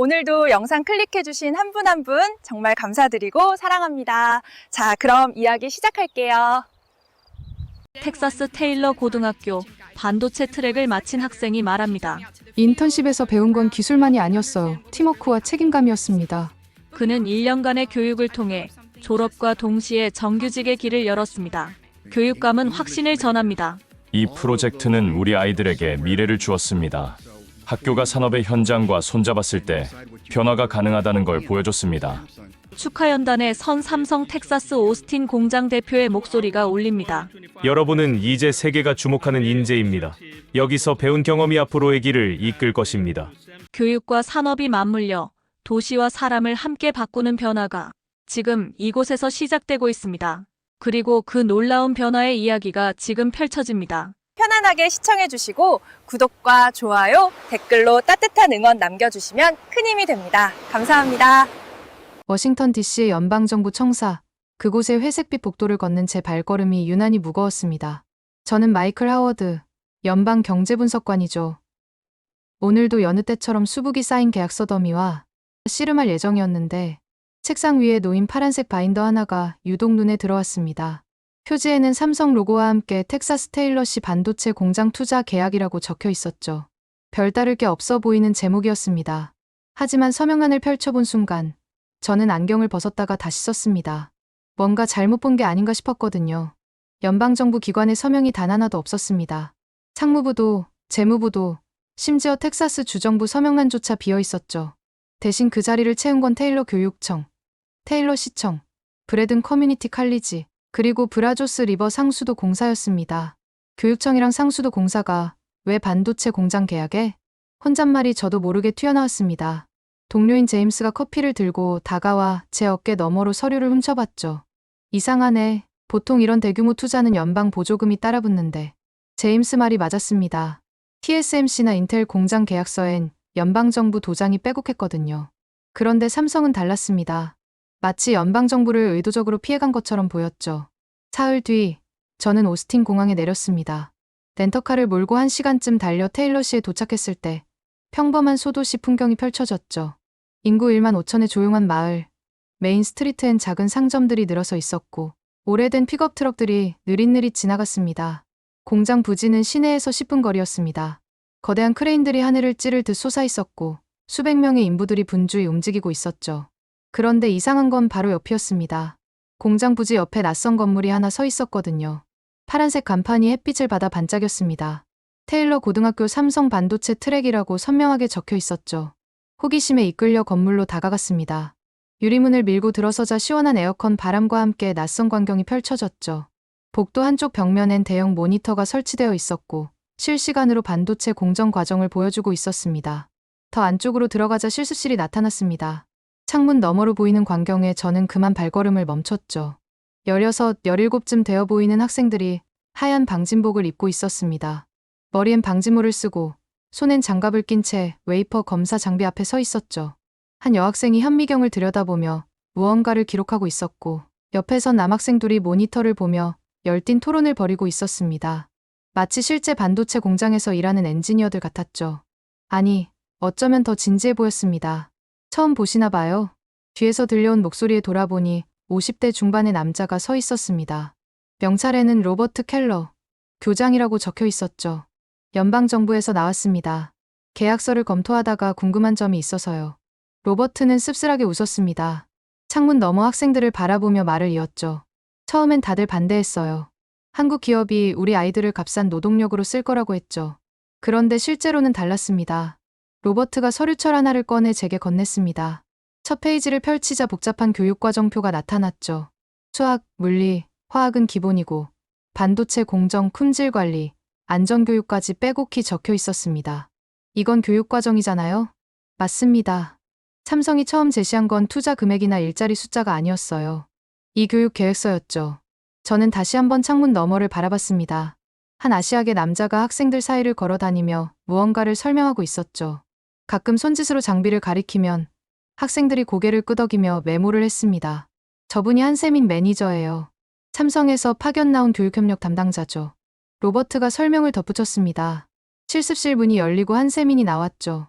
오늘도 영상 클릭해주신 한 분 한 분 정말 감사드리고 사랑합니다. 자, 그럼 이야기 시작할게요. 텍사스 테일러 고등학교 반도체 트랙을 마친 학생이 말합니다. 인턴십에서 배운 건 기술만이 아니었어요. 팀워크와 책임감이었습니다. 그는 1년간의 교육을 통해 졸업과 동시에 정규직의 길을 열었습니다. 교육감은 확신을 전합니다. 이 프로젝트는 우리 아이들에게 미래를 주었습니다. 학교가 산업의 현장과 손잡았을 때 변화가 가능하다는 걸 보여줬습니다. 축하연단에 선 삼성 텍사스 오스틴 공장 대표의 목소리가 울립니다. 여러분은 이제 세계가 주목하는 인재입니다. 여기서 배운 경험이 앞으로의 길을 이끌 것입니다. 교육과 산업이 맞물려 도시와 사람을 함께 바꾸는 변화가 지금 이곳에서 시작되고 있습니다. 그리고 그 놀라운 변화의 이야기가 지금 펼쳐집니다. 편안하게 시청해주시고 구독과 좋아요, 댓글로 따뜻한 응원 남겨주시면 큰 힘이 됩니다. 감사합니다. 워싱턴 DC의 연방정부 청사, 그곳의 회색빛 복도를 걷는 제 발걸음이 유난히 무거웠습니다. 저는 마이클 하워드, 연방경제분석관이죠. 오늘도 여느 때처럼 수북이 쌓인 계약서 더미와 씨름할 예정이었는데 책상 위에 놓인 파란색 바인더 하나가 유독 눈에 들어왔습니다. 표지에는 삼성 로고와 함께 텍사스 테일러시 반도체 공장 투자 계약이라고 적혀 있었죠. 별다를 게 없어 보이는 제목이었습니다. 하지만 서명란을 펼쳐본 순간 저는 안경을 벗었다가 다시 썼습니다. 뭔가 잘못 본 게 아닌가 싶었거든요. 연방정부 기관의 서명이 단 하나도 없었습니다. 상무부도, 재무부도, 심지어 텍사스 주정부 서명란조차 비어 있었죠. 대신 그 자리를 채운 건 테일러 교육청, 테일러 시청, 브래든 커뮤니티 칼리지, 그리고 브라조스 리버 상수도 공사였습니다. 교육청이랑 상수도 공사가 왜 반도체 공장 계약에? 혼잣말이 저도 모르게 튀어나왔습니다. 동료인 제임스가 커피를 들고 다가와 제 어깨 너머로 서류를 훔쳐봤죠. 이상하네. 보통 이런 대규모 투자는 연방 보조금이 따라붙는데. 제임스 말이 맞았습니다. TSMC나 인텔 공장 계약서엔 연방정부 도장이 빼곡했거든요. 그런데 삼성은 달랐습니다. 마치 연방정부를 의도적으로 피해간 것처럼 보였죠. 사흘 뒤, 저는 오스틴 공항에 내렸습니다. 렌터카를 몰고 1시간쯤 달려 테일러시에 도착했을 때 평범한 소도시 풍경이 펼쳐졌죠. 인구 1만 5천의 조용한 마을, 메인 스트리트엔 작은 상점들이 늘어서 있었고 오래된 픽업 트럭들이 느릿느릿 지나갔습니다. 공장 부지는 시내에서 10분 거리였습니다. 거대한 크레인들이 하늘을 찌를 듯 솟아있었고 수백 명의 인부들이 분주히 움직이고 있었죠. 그런데 이상한 건 바로 옆이었습니다. 공장 부지 옆에 낯선 건물이 하나 서 있었거든요. 파란색 간판이 햇빛을 받아 반짝였습니다. 테일러 고등학교 삼성 반도체 트랙이라고 선명하게 적혀 있었죠. 호기심에 이끌려 건물로 다가갔습니다. 유리문을 밀고 들어서자 시원한 에어컨 바람과 함께 낯선 광경이 펼쳐졌죠. 복도 한쪽 벽면엔 대형 모니터가 설치되어 있었고 실시간으로 반도체 공정 과정을 보여주고 있었습니다. 더 안쪽으로 들어가자 실습실이 나타났습니다. 창문 너머로 보이는 광경에 저는 그만 발걸음을 멈췄죠. 16, 17쯤 되어 보이는 학생들이 하얀 방진복을 입고 있었습니다. 머리엔 방진모를 쓰고 손엔 장갑을 낀 채 웨이퍼 검사 장비 앞에 서 있었죠. 한 여학생이 현미경을 들여다보며 무언가를 기록하고 있었고 옆에선 남학생 둘이 모니터를 보며 열띤 토론을 벌이고 있었습니다. 마치 실제 반도체 공장에서 일하는 엔지니어들 같았죠. 아니, 어쩌면 더 진지해 보였습니다. 처음 보시나 봐요. 뒤에서 들려온 목소리에 돌아보니 50대 중반의 남자가 서 있었습니다. 명찰에는 로버트 켈러, 교장이라고 적혀 있었죠. 연방정부에서 나왔습니다. 계약서를 검토하다가 궁금한 점이 있어서요. 로버트는 씁쓸하게 웃었습니다. 창문 너머 학생들을 바라보며 말을 이었죠. 처음엔 다들 반대했어요. 한국 기업이 우리 아이들을 값싼 노동력으로 쓸 거라고 했죠. 그런데 실제로는 달랐습니다. 로버트가 서류철 하나를 꺼내 제게 건넸습니다. 첫 페이지를 펼치자 복잡한 교육과정표가 나타났죠. 수학, 물리, 화학은 기본이고 반도체 공정, 품질 관리, 안전교육까지 빼곡히 적혀 있었습니다. 이건 교육과정이잖아요? 맞습니다. 삼성이 처음 제시한 건 투자 금액이나 일자리 숫자가 아니었어요. 이 교육 계획서였죠. 저는 다시 한번 창문 너머를 바라봤습니다. 한 아시아계 남자가 학생들 사이를 걸어다니며 무언가를 설명하고 있었죠. 가끔 손짓으로 장비를 가리키면 학생들이 고개를 끄덕이며 메모를 했습니다. 저분이 한세민 매니저예요. 삼성에서 파견 나온 교육협력 담당자죠. 로버트가 설명을 덧붙였습니다. 실습실 문이 열리고 한세민이 나왔죠.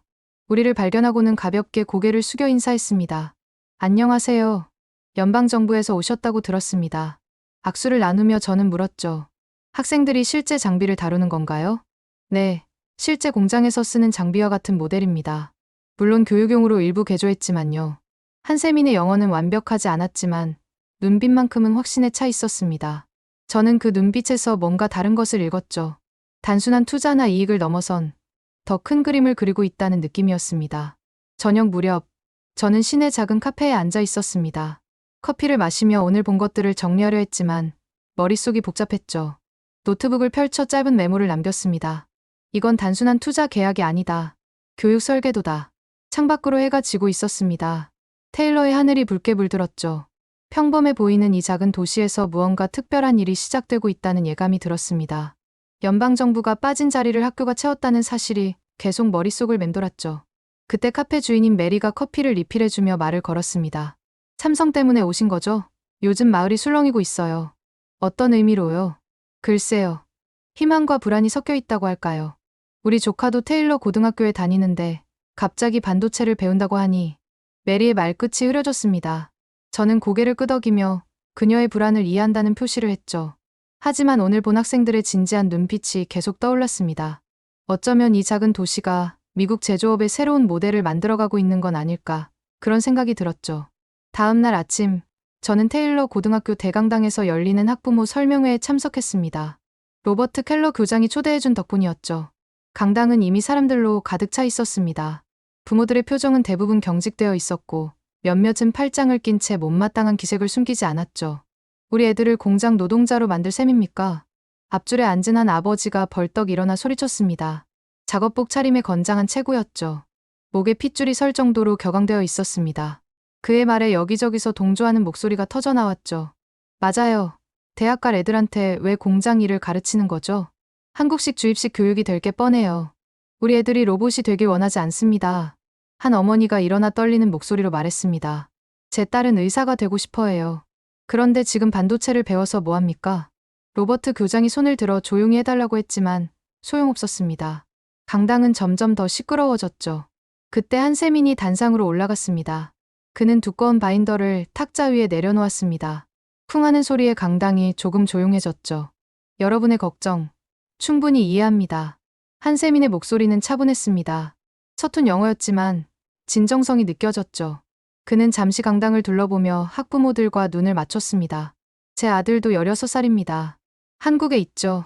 우리를 발견하고는 가볍게 고개를 숙여 인사했습니다. 안녕하세요. 연방정부에서 오셨다고 들었습니다. 악수를 나누며 저는 물었죠. 학생들이 실제 장비를 다루는 건가요? 네, 실제 공장에서 쓰는 장비와 같은 모델입니다. 물론 교육용으로 일부 개조했지만요. 한세민의 영어는 완벽하지 않았지만 눈빛만큼은 확신에 차 있었습니다. 저는 그 눈빛에서 뭔가 다른 것을 읽었죠. 단순한 투자나 이익을 넘어선 더 큰 그림을 그리고 있다는 느낌이었습니다. 저녁 무렵, 저는 시내 작은 카페에 앉아 있었습니다. 커피를 마시며 오늘 본 것들을 정리하려 했지만 머릿속이 복잡했죠. 노트북을 펼쳐 짧은 메모를 남겼습니다. 이건 단순한 투자 계약이 아니다. 교육 설계도다. 창밖으로 해가 지고 있었습니다. 테일러의 하늘이 붉게 물들었죠. 평범해 보이는 이 작은 도시에서 무언가 특별한 일이 시작되고 있다는 예감이 들었습니다. 연방정부가 빠진 자리를 학교가 채웠다는 사실이 계속 머릿속을 맴돌았죠. 그때 카페 주인인 메리가 커피를 리필해주며 말을 걸었습니다. 삼성 때문에 오신 거죠? 요즘 마을이 술렁이고 있어요. 어떤 의미로요? 글쎄요. 희망과 불안이 섞여 있다고 할까요? 우리 조카도 테일러 고등학교에 다니는데 갑자기 반도체를 배운다고 하니 메리의 말끝이 흐려졌습니다. 저는 고개를 끄덕이며 그녀의 불안을 이해한다는 표시를 했죠. 하지만 오늘 본 학생들의 진지한 눈빛이 계속 떠올랐습니다. 어쩌면 이 작은 도시가 미국 제조업의 새로운 모델을 만들어가고 있는 건 아닐까, 그런 생각이 들었죠. 다음 날 아침, 저는 테일러 고등학교 대강당에서 열리는 학부모 설명회에 참석했습니다. 로버트 켈러 교장이 초대해준 덕분이었죠. 강당은 이미 사람들로 가득 차 있었습니다. 부모들의 표정은 대부분 경직되어 있었고 몇몇은 팔짱을 낀 채 못마땅한 기색을 숨기지 않았죠. 우리 애들을 공장 노동자로 만들 셈입니까? 앞줄에 앉은 한 아버지가 벌떡 일어나 소리쳤습니다. 작업복 차림에 건장한 체구였죠. 목에 핏줄이 설 정도로 격앙되어 있었습니다. 그의 말에 여기저기서 동조하는 목소리가 터져나왔죠. 맞아요. 대학 갈 애들한테 왜 공장 일을 가르치는 거죠? 한국식 주입식 교육이 될 게 뻔해요. 우리 애들이 로봇이 되길 원하지 않습니다. 한 어머니가 일어나 떨리는 목소리로 말했습니다. 제 딸은 의사가 되고 싶어 해요. 그런데 지금 반도체를 배워서 뭐합니까? 로버트 교장이 손을 들어 조용히 해달라고 했지만 소용없었습니다. 강당은 점점 더 시끄러워졌죠. 그때 한세민이 단상으로 올라갔습니다. 그는 두꺼운 바인더를 탁자 위에 내려놓았습니다. 쿵 하는 소리에 강당이 조금 조용해졌죠. 여러분의 걱정, 충분히 이해합니다. 한세민의 목소리는 차분했습니다. 서툰 영어였지만 진정성이 느껴졌죠. 그는 잠시 강당을 둘러보며 학부모들과 눈을 맞췄습니다. 제 아들도 16살입니다. 한국에 있죠.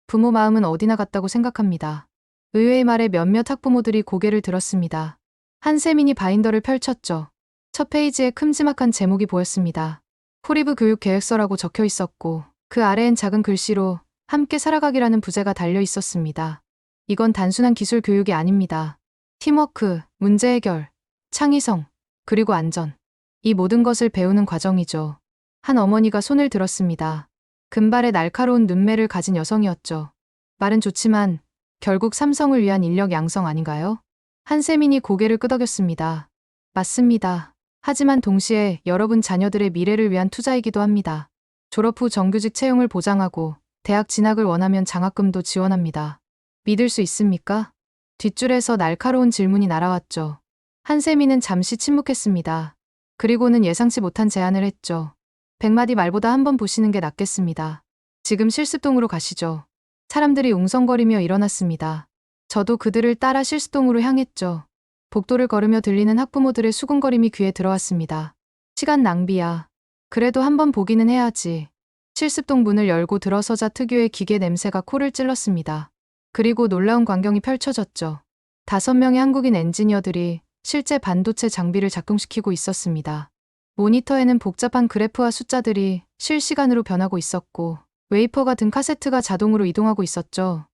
부모 마음은 어디나 같다고 생각합니다. 의외의 말에 몇몇 학부모들이 고개를 들었습니다. 한세민이 바인더를 펼쳤죠. 첫 페이지에 큼지막한 제목이 보였습니다. 포리브 교육 계획서라고 적혀 있었고 그 아래엔 작은 글씨로 함께 살아가기라는 부제가 달려 있었습니다. 이건 단순한 기술 교육이 아닙니다. 팀워크, 문제 해결, 창의성, 그리고 안전. 이 모든 것을 배우는 과정이죠. 한 어머니가 손을 들었습니다. 금발의 날카로운 눈매를 가진 여성이었죠. 말은 좋지만 결국 삼성을 위한 인력 양성 아닌가요? 한세민이 고개를 끄덕였습니다. 맞습니다. 하지만 동시에 여러분 자녀들의 미래를 위한 투자이기도 합니다. 졸업 후 정규직 채용을 보장하고 대학 진학을 원하면 장학금도 지원합니다. 믿을 수 있습니까? 뒷줄에서 날카로운 질문이 날아왔죠. 한세민은 잠시 침묵했습니다. 그리고는 예상치 못한 제안을 했죠. 100마디 말보다 한번 보시는 게 낫겠습니다. 지금 실습동으로 가시죠. 사람들이 웅성거리며 일어났습니다. 저도 그들을 따라 실습동으로 향했죠. 복도를 걸으며 들리는 학부모들의 수군거림이 귀에 들어왔습니다. 시간 낭비야. 그래도 한번 보기는 해야지. 실습동 문을 열고 들어서자 특유의 기계 냄새가 코를 찔렀습니다. 그리고 놀라운 광경이 펼쳐졌죠. 5명의 한국인 엔지니어들이 실제 반도체 장비를 작동시키고 있었습니다. 모니터에는 복잡한 그래프와 숫자들이 실시간으로 변하고 있었고 웨이퍼가 든 카세트가 자동으로 이동하고 있었죠.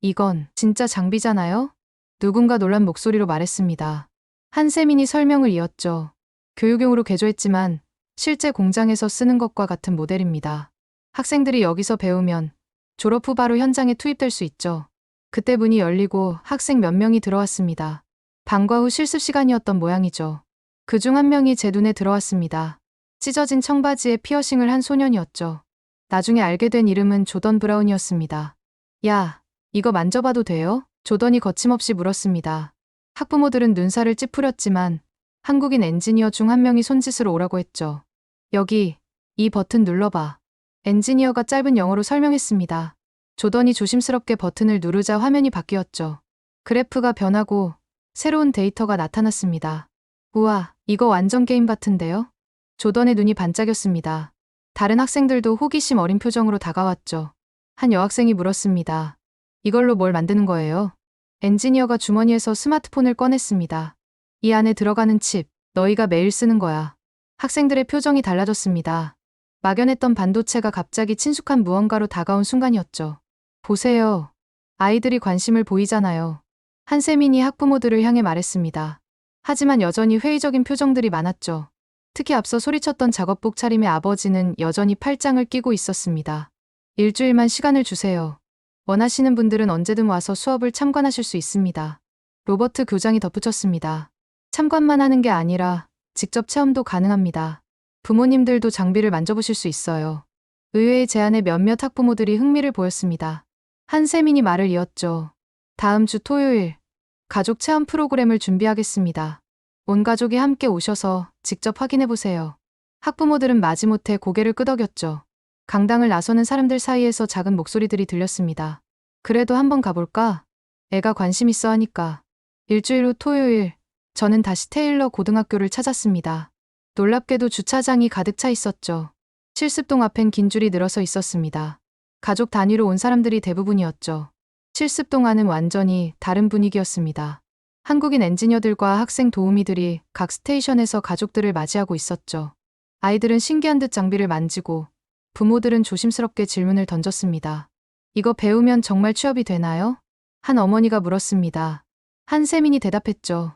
이건 진짜 장비잖아요? 누군가 놀란 목소리로 말했습니다. 한세민이 설명을 이었죠. 교육용으로 개조했지만 실제 공장에서 쓰는 것과 같은 모델입니다. 학생들이 여기서 배우면 졸업 후 바로 현장에 투입될 수 있죠. 그때 문이 열리고 학생 몇 명이 들어왔습니다. 방과 후 실습 시간이었던 모양이죠. 그중 한 명이 제 눈에 들어왔습니다. 찢어진 청바지에 피어싱을 한 소년이었죠. 나중에 알게 된 이름은 조던 브라운이었습니다. 야, 이거 만져봐도 돼요? 조던이 거침없이 물었습니다. 학부모들은 눈살을 찌푸렸지만 한국인 엔지니어 중 한 명이 손짓으로 오라고 했죠. 여기, 이 버튼 눌러봐. 엔지니어가 짧은 영어로 설명했습니다. 조던이 조심스럽게 버튼을 누르자 화면이 바뀌었죠. 그래프가 변하고 새로운 데이터가 나타났습니다. 우와, 이거 완전 게임 같은데요? 조던의 눈이 반짝였습니다. 다른 학생들도 호기심 어린 표정으로 다가왔죠. 한 여학생이 물었습니다. 이걸로 뭘 만드는 거예요? 엔지니어가 주머니에서 스마트폰을 꺼냈습니다. 이 안에 들어가는 칩, 너희가 매일 쓰는 거야. 학생들의 표정이 달라졌습니다. 막연했던 반도체가 갑자기 친숙한 무언가로 다가온 순간이었죠. 보세요. 아이들이 관심을 보이잖아요. 한세민이 학부모들을 향해 말했습니다. 하지만 여전히 회의적인 표정들이 많았죠. 특히 앞서 소리쳤던 작업복 차림의 아버지는 여전히 팔짱을 끼고 있었습니다. 일주일만 시간을 주세요. 원하시는 분들은 언제든 와서 수업을 참관하실 수 있습니다. 로버트 교장이 덧붙였습니다. 참관만 하는 게 아니라 직접 체험도 가능합니다. 부모님들도 장비를 만져보실 수 있어요. 의외의 제안에 몇몇 학부모들이 흥미를 보였습니다. 한세민이 말을 이었죠. 다음 주 토요일, 가족 체험 프로그램을 준비하겠습니다. 온 가족이 함께 오셔서 직접 확인해보세요. 학부모들은 마지못해 고개를 끄덕였죠. 강당을 나서는 사람들 사이에서 작은 목소리들이 들렸습니다. 그래도 한번 가볼까? 애가 관심 있어 하니까. 일주일 후 토요일, 저는 다시 테일러 고등학교를 찾았습니다. 놀랍게도 주차장이 가득 차 있었죠. 실습동 앞엔 긴 줄이 늘어서 있었습니다. 가족 단위로 온 사람들이 대부분이었죠. 실습동 안은 완전히 다른 분위기였습니다. 한국인 엔지니어들과 학생 도우미들이 각 스테이션에서 가족들을 맞이하고 있었죠. 아이들은 신기한 듯 장비를 만지고 부모들은 조심스럽게 질문을 던졌습니다. 이거 배우면 정말 취업이 되나요? 한 어머니가 물었습니다. 한세민이 대답했죠.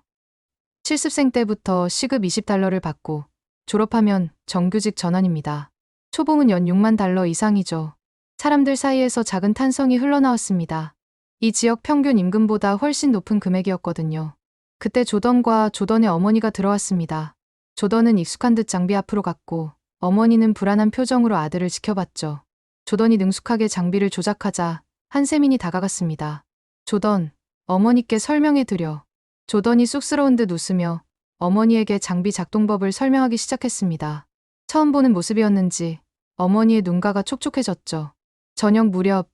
실습생 때부터 시급 $20를 받고 졸업하면 정규직 전환입니다. 초봉은 연 $6만 이상이죠. 사람들 사이에서 작은 탄성이 흘러나왔습니다. 이 지역 평균 임금보다 훨씬 높은 금액이었거든요. 그때 조던과 조던의 어머니가 들어왔습니다. 조던은 익숙한 듯 장비 앞으로 갔고 어머니는 불안한 표정으로 아들을 지켜봤죠. 조던이 능숙하게 장비를 조작하자 한세민이 다가갔습니다. 조던, 어머니께 설명해드려. 조던이 쑥스러운 듯 웃으며 어머니에게 장비 작동법을 설명하기 시작했습니다. 처음 보는 모습이었는지 어머니의 눈가가 촉촉해졌죠. 저녁 무렵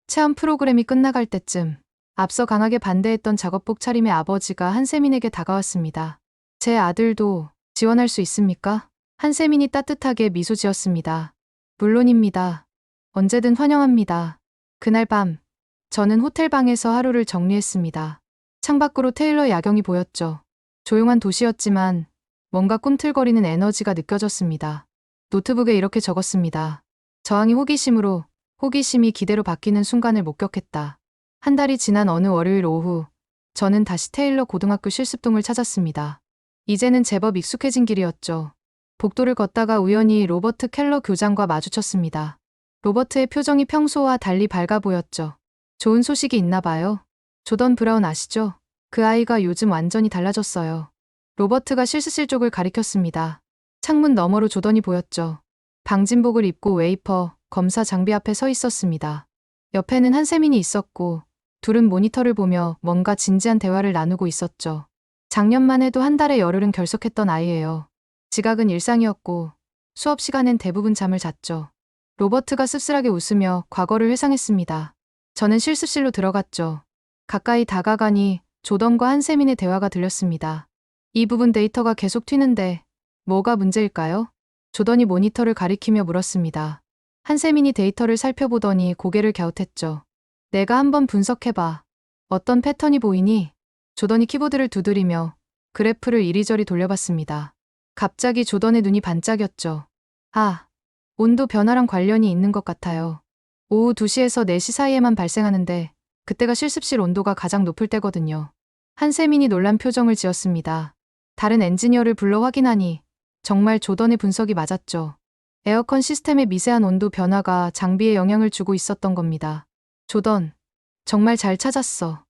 체험 프로그램이 끝나갈 때쯤 앞서 강하게 반대했던 작업복 차림의 아버지가 한세민에게 다가왔습니다. 제 아들도 지원할 수 있습니까? 한세민이 따뜻하게 미소 지었습니다. 물론입니다. 언제든 환영합니다. 그날 밤, 저는 호텔방에서 하루를 정리했습니다. 창밖으로 테일러 야경이 보였죠. 조용한 도시였지만 뭔가 꿈틀거리는 에너지가 느껴졌습니다. 노트북에 이렇게 적었습니다. 저항이 호기심으로, 호기심이 기대로 바뀌는 순간을 목격했다. 한 달이 지난 어느 월요일 오후, 저는 다시 테일러 고등학교 실습동을 찾았습니다. 이제는 제법 익숙해진 길이었죠. 복도를 걷다가 우연히 로버트 켈러 교장과 마주쳤습니다. 로버트의 표정이 평소와 달리 밝아 보였죠. 좋은 소식이 있나 봐요. 조던 브라운 아시죠? 그 아이가 요즘 완전히 달라졌어요. 로버트가 실습실 쪽을 가리켰습니다. 창문 너머로 조던이 보였죠. 방진복을 입고 웨이퍼, 검사 장비 앞에 서 있었습니다. 옆에는 한세민이 있었고 둘은 모니터를 보며 뭔가 진지한 대화를 나누고 있었죠. 작년만 해도 한 달에 열흘은 결석했던 아이예요. 지각은 일상이었고 수업 시간엔 대부분 잠을 잤죠. 로버트가 씁쓸하게 웃으며 과거를 회상했습니다. 저는 실습실로 들어갔죠. 가까이 다가가니 조던과 한세민의 대화가 들렸습니다. 이 부분 데이터가 계속 튀는데 뭐가 문제일까요? 조던이 모니터를 가리키며 물었습니다. 한세민이 데이터를 살펴보더니 고개를 갸웃했죠. 내가 한번 분석해봐. 어떤 패턴이 보이니? 조던이 키보드를 두드리며 그래프를 이리저리 돌려봤습니다. 갑자기 조던의 눈이 반짝였죠. 아, 온도 변화랑 관련이 있는 것 같아요. 오후 2시에서 4시 사이에만 발생하는데 그때가 실습실 온도가 가장 높을 때거든요. 한세민이 놀란 표정을 지었습니다. 다른 엔지니어를 불러 확인하니 정말 조던의 분석이 맞았죠. 에어컨 시스템의 미세한 온도 변화가 장비에 영향을 주고 있었던 겁니다. 조던, 정말 잘 찾았어.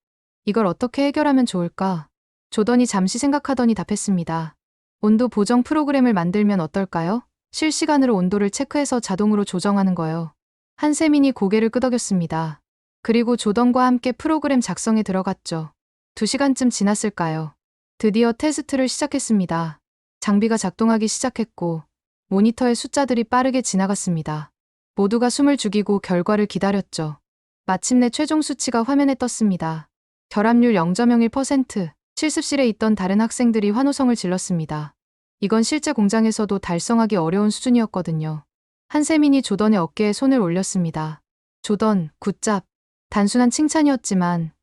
이걸 어떻게 해결하면 좋을까? 조던이 잠시 생각하더니 답했습니다. 온도 보정 프로그램을 만들면 어떨까요? 실시간으로 온도를 체크해서 자동으로 조정하는 거요. 한세민이 고개를 끄덕였습니다. 그리고 조던과 함께 프로그램 작성에 들어갔죠. 2시간쯤 지났을까요? 드디어 테스트를 시작했습니다. 장비가 작동하기 시작했고 모니터의 숫자들이 빠르게 지나갔습니다. 모두가 숨을 죽이고 결과를 기다렸죠. 마침내 최종 수치가 화면에 떴습니다. 결합률 0.01%. 실습실에 있던 다른 학생들이 환호성을 질렀습니다. 이건 실제 공장에서도 달성하기 어려운 수준이었거든요. 한세민이 조던의 어깨에 손을 올렸습니다. 조던, 굿잡. 단순한 칭찬이었지만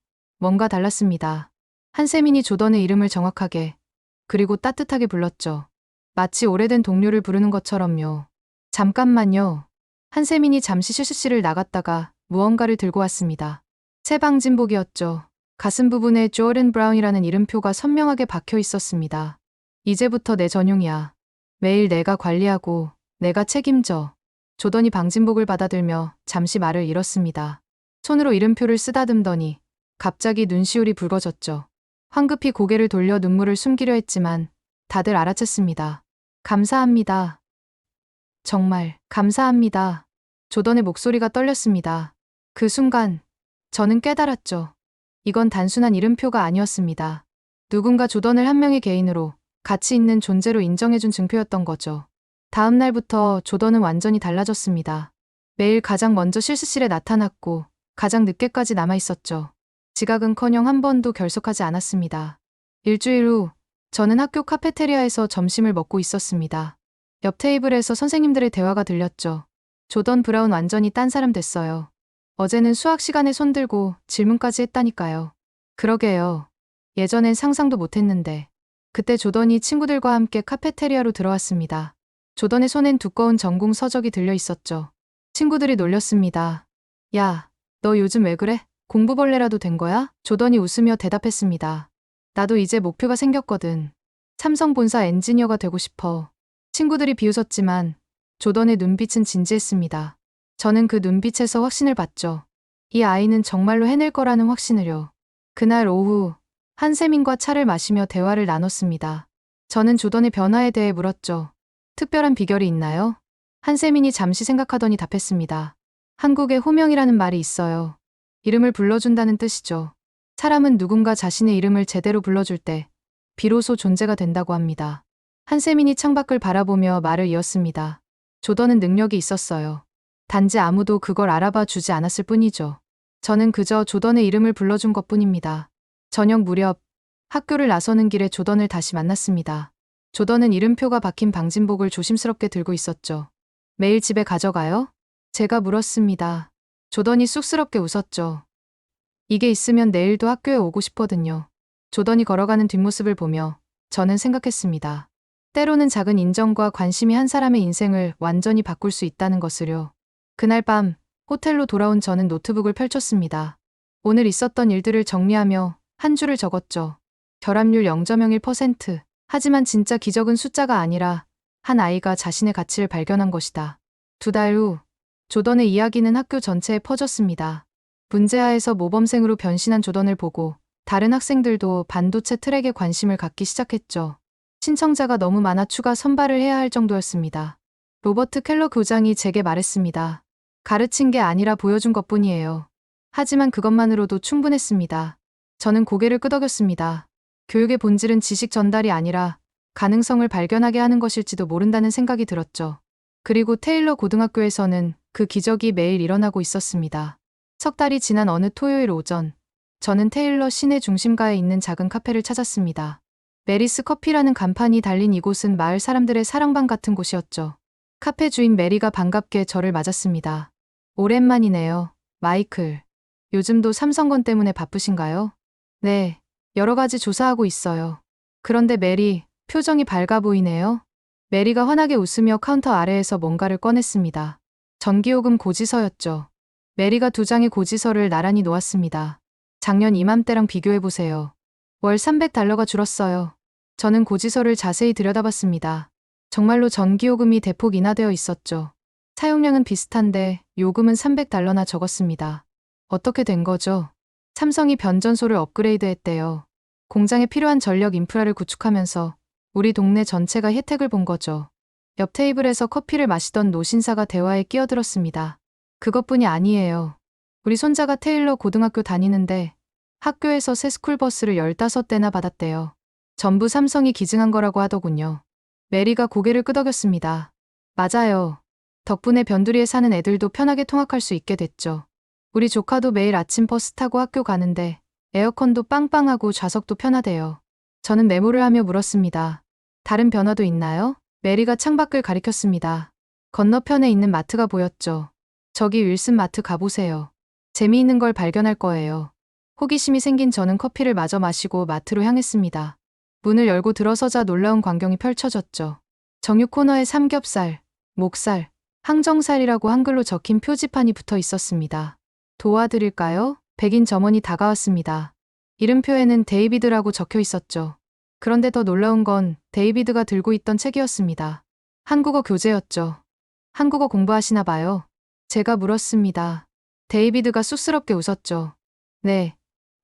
뭔가 달랐습니다. 한세민이 조던의 이름을 정확하게 그리고 따뜻하게 불렀죠. 마치 오래된 동료를 부르는 것처럼요. 잠깐만요. 한세민이 잠시 실습실을 나갔다가 무언가를 들고 왔습니다. 새 방진복이었죠. 가슴 부분에 조던 브라운이라는 이름표가 선명하게 박혀 있었습니다. 이제부터 내 전용이야. 매일 내가 관리하고 내가 책임져. 조던이 방진복을 받아들며 잠시 말을 잃었습니다. 손으로 이름표를 쓰다듬더니 갑자기 눈시울이 붉어졌죠. 황급히 고개를 돌려 눈물을 숨기려 했지만 다들 알아챘습니다. 감사합니다. 정말 감사합니다. 조던의 목소리가 떨렸습니다. 그 순간 저는 깨달았죠. 이건 단순한 이름표가 아니었습니다. 누군가 조던을 한 명의 개인으로 가치 있는 존재로 인정해준 증표였던 거죠. 다음 날부터 조던은 완전히 달라졌습니다. 매일 가장 먼저 실습실에 나타났고 가장 늦게까지 남아 있었죠. 지각은커녕 한 번도 결석하지 않았습니다. 일주일 후 저는 학교 카페테리아에서 점심을 먹고 있었습니다. 옆 테이블에서 선생님들의 대화가 들렸죠. 조던 브라운 완전히 딴 사람 됐어요. 어제는 수학 시간에 손들고 질문까지 했다니까요. 그러게요. 예전엔 상상도 못했는데. 그때 조던이 친구들과 함께 카페테리아로 들어왔습니다. 조던의 손엔 두꺼운 전공 서적이 들려 있었죠. 친구들이 놀렸습니다. 야, 너 요즘 왜 그래? 공부벌레라도 된 거야? 조던이 웃으며 대답했습니다. 나도 이제 목표가 생겼거든. 삼성 본사 엔지니어가 되고 싶어. 친구들이 비웃었지만 조던의 눈빛은 진지했습니다. 저는 그 눈빛에서 확신을 봤죠. 이 아이는 정말로 해낼 거라는 확신을요. 그날 오후 한세민과 차를 마시며 대화를 나눴습니다. 저는 조던의 변화에 대해 물었죠. 특별한 비결이 있나요? 한세민이 잠시 생각하더니 답했습니다. 한국에 호명이라는 말이 있어요. 이름을 불러준다는 뜻이죠. 사람은 누군가 자신의 이름을 제대로 불러줄 때 비로소 존재가 된다고 합니다. 한세민이 창밖을 바라보며 말을 이었습니다. 조던은 능력이 있었어요. 단지 아무도 그걸 알아봐 주지 않았을 뿐이죠. 저는 그저 조던의 이름을 불러준 것뿐입니다. 저녁 무렵 학교를 나서는 길에 조던을 다시 만났습니다. 조던은 이름표가 박힌 방진복을 조심스럽게 들고 있었죠. 매일 집에 가져가요? 제가 물었습니다. 조던이 쑥스럽게 웃었죠. 이게 있으면 내일도 학교에 오고 싶거든요. 조던이 걸어가는 뒷모습을 보며 저는 생각했습니다. 때로는 작은 인정과 관심이 한 사람의 인생을 완전히 바꿀 수 있다는 것을요. 그날 밤 호텔로 돌아온 저는 노트북을 펼쳤습니다. 오늘 있었던 일들을 정리하며 한 줄을 적었죠. 결합률 0.01%. 하지만 진짜 기적은 숫자가 아니라 한 아이가 자신의 가치를 발견한 것이다. 2달 후 조던의 이야기는 학교 전체에 퍼졌습니다. 문제아에서 모범생으로 변신한 조던을 보고 다른 학생들도 반도체 트랙에 관심을 갖기 시작했죠. 신청자가 너무 많아 추가 선발을 해야 할 정도였습니다. 로버트 켈러 교장이 제게 말했습니다. 가르친 게 아니라 보여준 것뿐이에요. 하지만 그것만으로도 충분했습니다. 저는 고개를 끄덕였습니다. 교육의 본질은 지식 전달이 아니라 가능성을 발견하게 하는 것일지도 모른다는 생각이 들었죠. 그리고 테일러 고등학교에서는 그 기적이 매일 일어나고 있었습니다. 석 달이 지난 어느 토요일 오전, 저는 테일러 시내 중심가에 있는 작은 카페를 찾았습니다. 메리스 커피라는 간판이 달린 이곳은 마을 사람들의 사랑방 같은 곳이었죠. 카페 주인 메리가 반갑게 저를 맞았습니다. 오랜만이네요, 마이클. 요즘도 삼성건 때문에 바쁘신가요? 네, 여러 가지 조사하고 있어요. 그런데 메리, 표정이 밝아 보이네요. 메리가 환하게 웃으며 카운터 아래에서 뭔가를 꺼냈습니다. 전기요금 고지서였죠. 메리가 2장의 고지서를 나란히 놓았습니다. 작년 이맘때랑 비교해보세요. 월 $300가 줄었어요. 저는 고지서를 자세히 들여다봤습니다. 정말로 전기요금이 대폭 인하되어 있었죠. 사용량은 비슷한데 요금은 $300나 적었습니다. 어떻게 된 거죠? 삼성이 변전소를 업그레이드했대요. 공장에 필요한 전력 인프라를 구축하면서 우리 동네 전체가 혜택을 본 거죠. 옆 테이블에서 커피를 마시던 노신사가 대화에 끼어들었습니다. 그것뿐이 아니에요. 우리 손자가 테일러 고등학교 다니는데 학교에서 새 스쿨버스를 15대나 받았대요. 전부 삼성이 기증한 거라고 하더군요. 메리가 고개를 끄덕였습니다. 맞아요. 덕분에 변두리에 사는 애들도 편하게 통학할 수 있게 됐죠. 우리 조카도 매일 아침 버스 타고 학교 가는데 에어컨도 빵빵하고 좌석도 편하대요. 저는 메모를 하며 물었습니다. 다른 변화도 있나요? 메리가 창밖을 가리켰습니다. 건너편에 있는 마트가 보였죠. 저기 윌슨 마트 가보세요. 재미있는 걸 발견할 거예요. 호기심이 생긴 저는 커피를 마저 마시고 마트로 향했습니다. 문을 열고 들어서자 놀라운 광경이 펼쳐졌죠. 정육 코너에 삼겹살, 목살, 항정살이라고 한글로 적힌 표지판이 붙어 있었습니다. 도와드릴까요? 백인 점원이 다가왔습니다. 이름표에는 데이비드라고 적혀 있었죠. 그런데 더 놀라운 건 데이비드가 들고 있던 책이었습니다. 한국어 교재였죠. 한국어 공부하시나 봐요. 제가 물었습니다. 데이비드가 쑥스럽게 웃었죠. 네.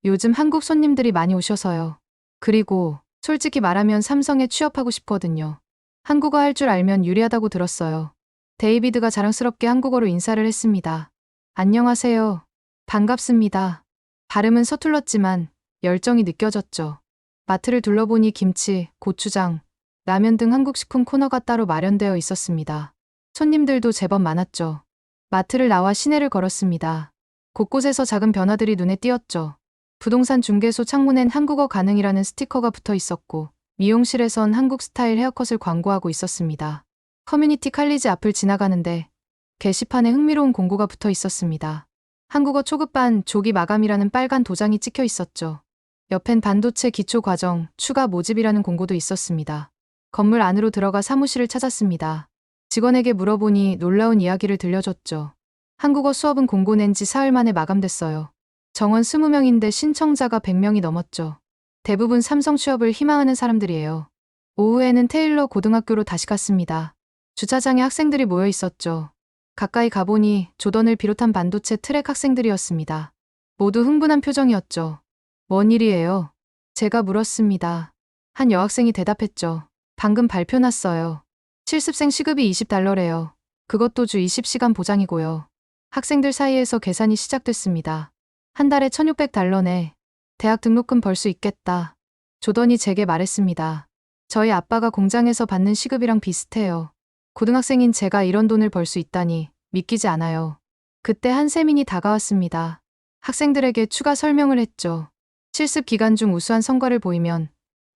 요즘 한국 손님들이 많이 오셔서요. 그리고 솔직히 말하면 삼성에 취업하고 싶거든요. 한국어 할 줄 알면 유리하다고 들었어요. 데이비드가 자랑스럽게 한국어로 인사를 했습니다. 안녕하세요. 반갑습니다. 발음은 서툴렀지만 열정이 느껴졌죠. 마트를 둘러보니 김치, 고추장, 라면 등 한국식품 코너가 따로 마련되어 있었습니다. 손님들도 제법 많았죠. 마트를 나와 시내를 걸었습니다. 곳곳에서 작은 변화들이 눈에 띄었죠. 부동산 중개소 창문엔 한국어 가능이라는 스티커가 붙어 있었고, 미용실에선 한국 스타일 헤어컷을 광고하고 있었습니다. 커뮤니티 칼리지 앞을 지나가는데 게시판에 흥미로운 공고가 붙어 있었습니다. 한국어 초급반 조기 마감이라는 빨간 도장이 찍혀 있었죠. 옆엔 반도체 기초 과정 추가 모집이라는 공고도 있었습니다. 건물 안으로 들어가 사무실을 찾았습니다. 직원에게 물어보니 놀라운 이야기를 들려줬죠. 한국어 수업은 공고 낸 지 사흘 만에 마감됐어요. 정원 20명인데 신청자가 100명이 넘었죠. 대부분 삼성 취업을 희망하는 사람들이에요. 오후에는 테일러 고등학교로 다시 갔습니다. 주차장에 학생들이 모여 있었죠. 가까이 가보니 조던을 비롯한 반도체 트랙 학생들이었습니다. 모두 흥분한 표정이었죠. 뭔 일이에요? 제가 물었습니다. 한 여학생이 대답했죠. 방금 발표 났어요. 실습생 시급이 $20래요. 그것도 주 20시간 보장이고요. 학생들 사이에서 계산이 시작됐습니다. 한 달에 $1,600네. 대학 등록금 벌 수 있겠다. 조던이 제게 말했습니다. 저희 아빠가 공장에서 받는 시급이랑 비슷해요. 고등학생인 제가 이런 돈을 벌 수 있다니 믿기지 않아요. 그때 한 세민이 다가왔습니다. 학생들에게 추가 설명을 했죠. 실습 기간 중 우수한 성과를 보이면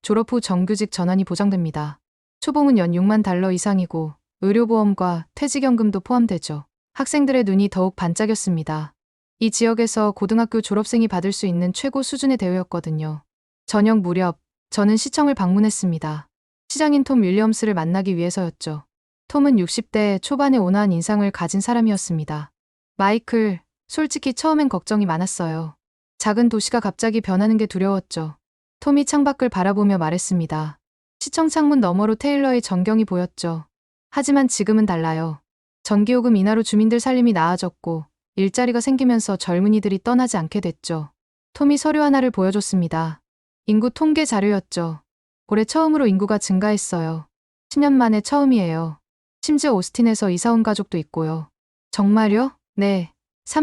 졸업 후 정규직 전환이 보장됩니다. 초봉은 연 $60,000 이상이고 의료보험과 퇴직연금도 포함되죠. 학생들의 눈이 더욱 반짝였습니다. 이 지역에서 고등학교 졸업생이 받을 수 있는 최고 수준의 대우였거든요. 저녁 무렵 저는 시청을 방문했습니다. 시장인 톰 윌리엄스를 만나기 위해서였죠. 톰은 60대 초반의 온화한 인상을 가진 사람이었습니다. 마이클, 솔직히 처음엔 걱정이 많았어요. 작은 도시가 갑자기 변하는 게 두려웠죠. 톰이 창밖을 바라보며 말했습니다. 시청 창문 너머로 테일러의 전경이 보였죠. 하지만 지금은 달라요. 전기요금 인하로 주민들 살림이 나아졌고 일자리가 생기면서 젊은이들이 떠나지 않게 됐죠. 톰이 서류 하나를 보여줬습니다. 인구 통계 자료였죠. 올해 처음으로 인구가 증가했어요. 10년 만에 처음이에요. 심지어 오스틴에서 이사 온 가족도 있고요. 정말요? 네.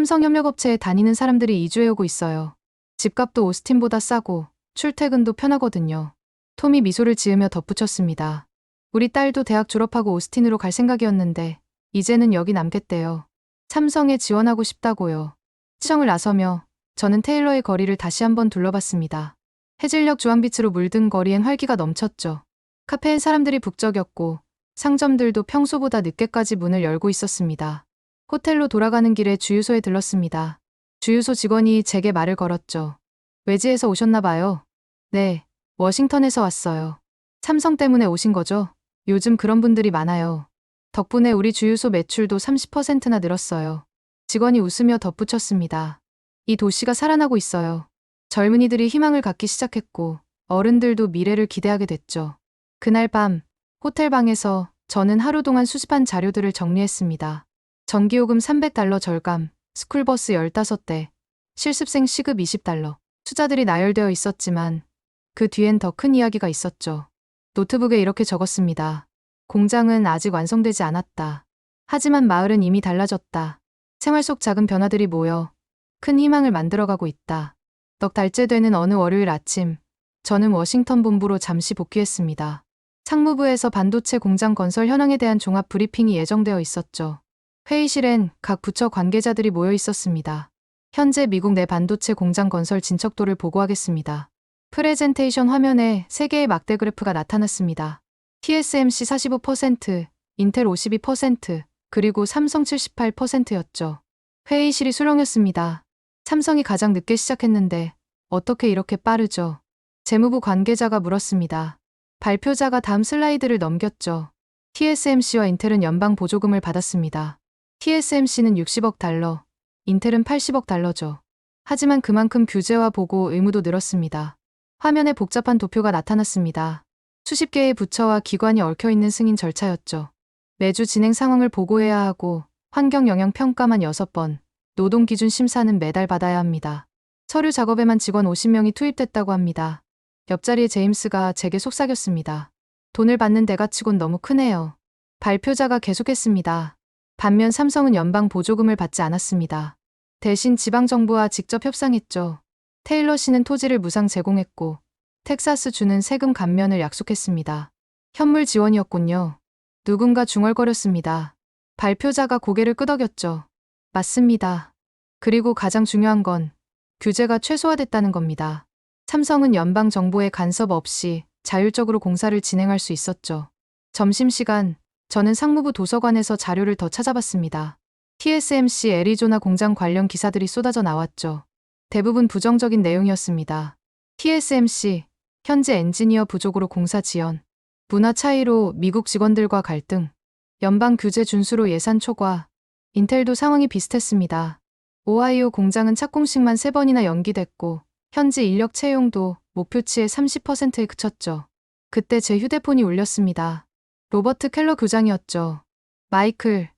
삼성협력업체에 다니는 사람들이 이주해오고 있어요. 집값도 오스틴보다 싸고 출퇴근도 편하거든요. 톰이 미소를 지으며 덧붙였습니다. 우리 딸도 대학 졸업하고 오스틴으로 갈 생각이었는데 이제는 여기 남겠대요. 삼성에 지원하고 싶다고요. 시청을 나서며 저는 테일러의 거리를 다시 한번 둘러봤습니다. 해질녘 주황빛으로 물든 거리엔 활기가 넘쳤죠. 카페엔 사람들이 북적였고 상점들도 평소보다 늦게까지 문을 열고 있었습니다. 호텔로 돌아가는 길에 주유소에 들렀습니다. 주유소 직원이 제게 말을 걸었죠. 외지에서 오셨나 봐요. 네, 워싱턴에서 왔어요. 삼성 때문에 오신 거죠? 요즘 그런 분들이 많아요. 덕분에 우리 주유소 매출도 30%나 늘었어요. 직원이 웃으며 덧붙였습니다. 이 도시가 살아나고 있어요. 젊은이들이 희망을 갖기 시작했고 어른들도 미래를 기대하게 됐죠. 그날 밤 호텔 방에서 저는 하루 동안 수집한 자료들을 정리했습니다. 전기요금 $300 절감, 스쿨버스 15대, 실습생 시급 $20. 숫자들이 나열되어 있었지만 그 뒤엔 더 큰 이야기가 있었죠. 노트북에 이렇게 적었습니다. 공장은 아직 완성되지 않았다. 하지만 마을은 이미 달라졌다. 생활 속 작은 변화들이 모여 큰 희망을 만들어가고 있다. 넉 달째 되는 어느 월요일 아침, 저는 워싱턴 본부로 잠시 복귀했습니다. 상무부에서 반도체 공장 건설 현황에 대한 종합 브리핑이 예정되어 있었죠. 회의실엔 각 부처 관계자들이 모여 있었습니다. 현재 미국 내 반도체 공장 건설 진척도를 보고하겠습니다. 프레젠테이션 화면에 3개의 막대 그래프가 나타났습니다. TSMC 45%, 인텔 52%, 그리고 삼성 78%였죠. 회의실이 수렁였습니다. 삼성이 가장 늦게 시작했는데 어떻게 이렇게 빠르죠? 재무부 관계자가 물었습니다. 발표자가 다음 슬라이드를 넘겼죠. TSMC와 인텔은 연방 보조금을 받았습니다. TSMC는 60억 달러, 인텔은 80억 달러죠. 하지만 그만큼 규제와 보고 의무도 늘었습니다. 화면에 복잡한 도표가 나타났습니다. 수십 개의 부처와 기관이 얽혀있는 승인 절차였죠. 매주 진행 상황을 보고해야 하고 환경 영향 평가만 6번, 노동 기준 심사는 매달 받아야 합니다. 서류 작업에만 직원 50명이 투입됐다고 합니다. 옆자리에 제임스가 제게 속삭였습니다. 돈을 받는 대가치곤 너무 크네요. 발표자가 계속했습니다. 반면 삼성은 연방 보조금을 받지 않았습니다. 대신 지방정부와 직접 협상했죠. 테일러시는 토지를 무상 제공했고 텍사스주는 세금 감면을 약속했습니다. 현물 지원이었군요. 누군가 중얼거렸습니다. 발표자가 고개를 끄덕였죠. 맞습니다. 그리고 가장 중요한 건 규제가 최소화됐다는 겁니다. 삼성은 연방 정부의 간섭 없이 자율적으로 공사를 진행할 수 있었죠. 점심시간, 저는 상무부 도서관에서 자료를 더 찾아봤습니다. TSMC 애리조나 공장 관련 기사들이 쏟아져 나왔죠. 대부분 부정적인 내용이었습니다. TSMC, 현재 엔지니어 부족으로 공사 지연, 문화 차이로 미국 직원들과 갈등, 연방 규제 준수로 예산 초과, 인텔도 상황이 비슷했습니다. 오하이오 공장은 착공식만 3번이나 연기됐고 현지 인력 채용도 목표치의 30%에 그쳤죠. 그때 제 휴대폰이 울렸습니다. 로버트 켈러 교장이었죠. 마이클,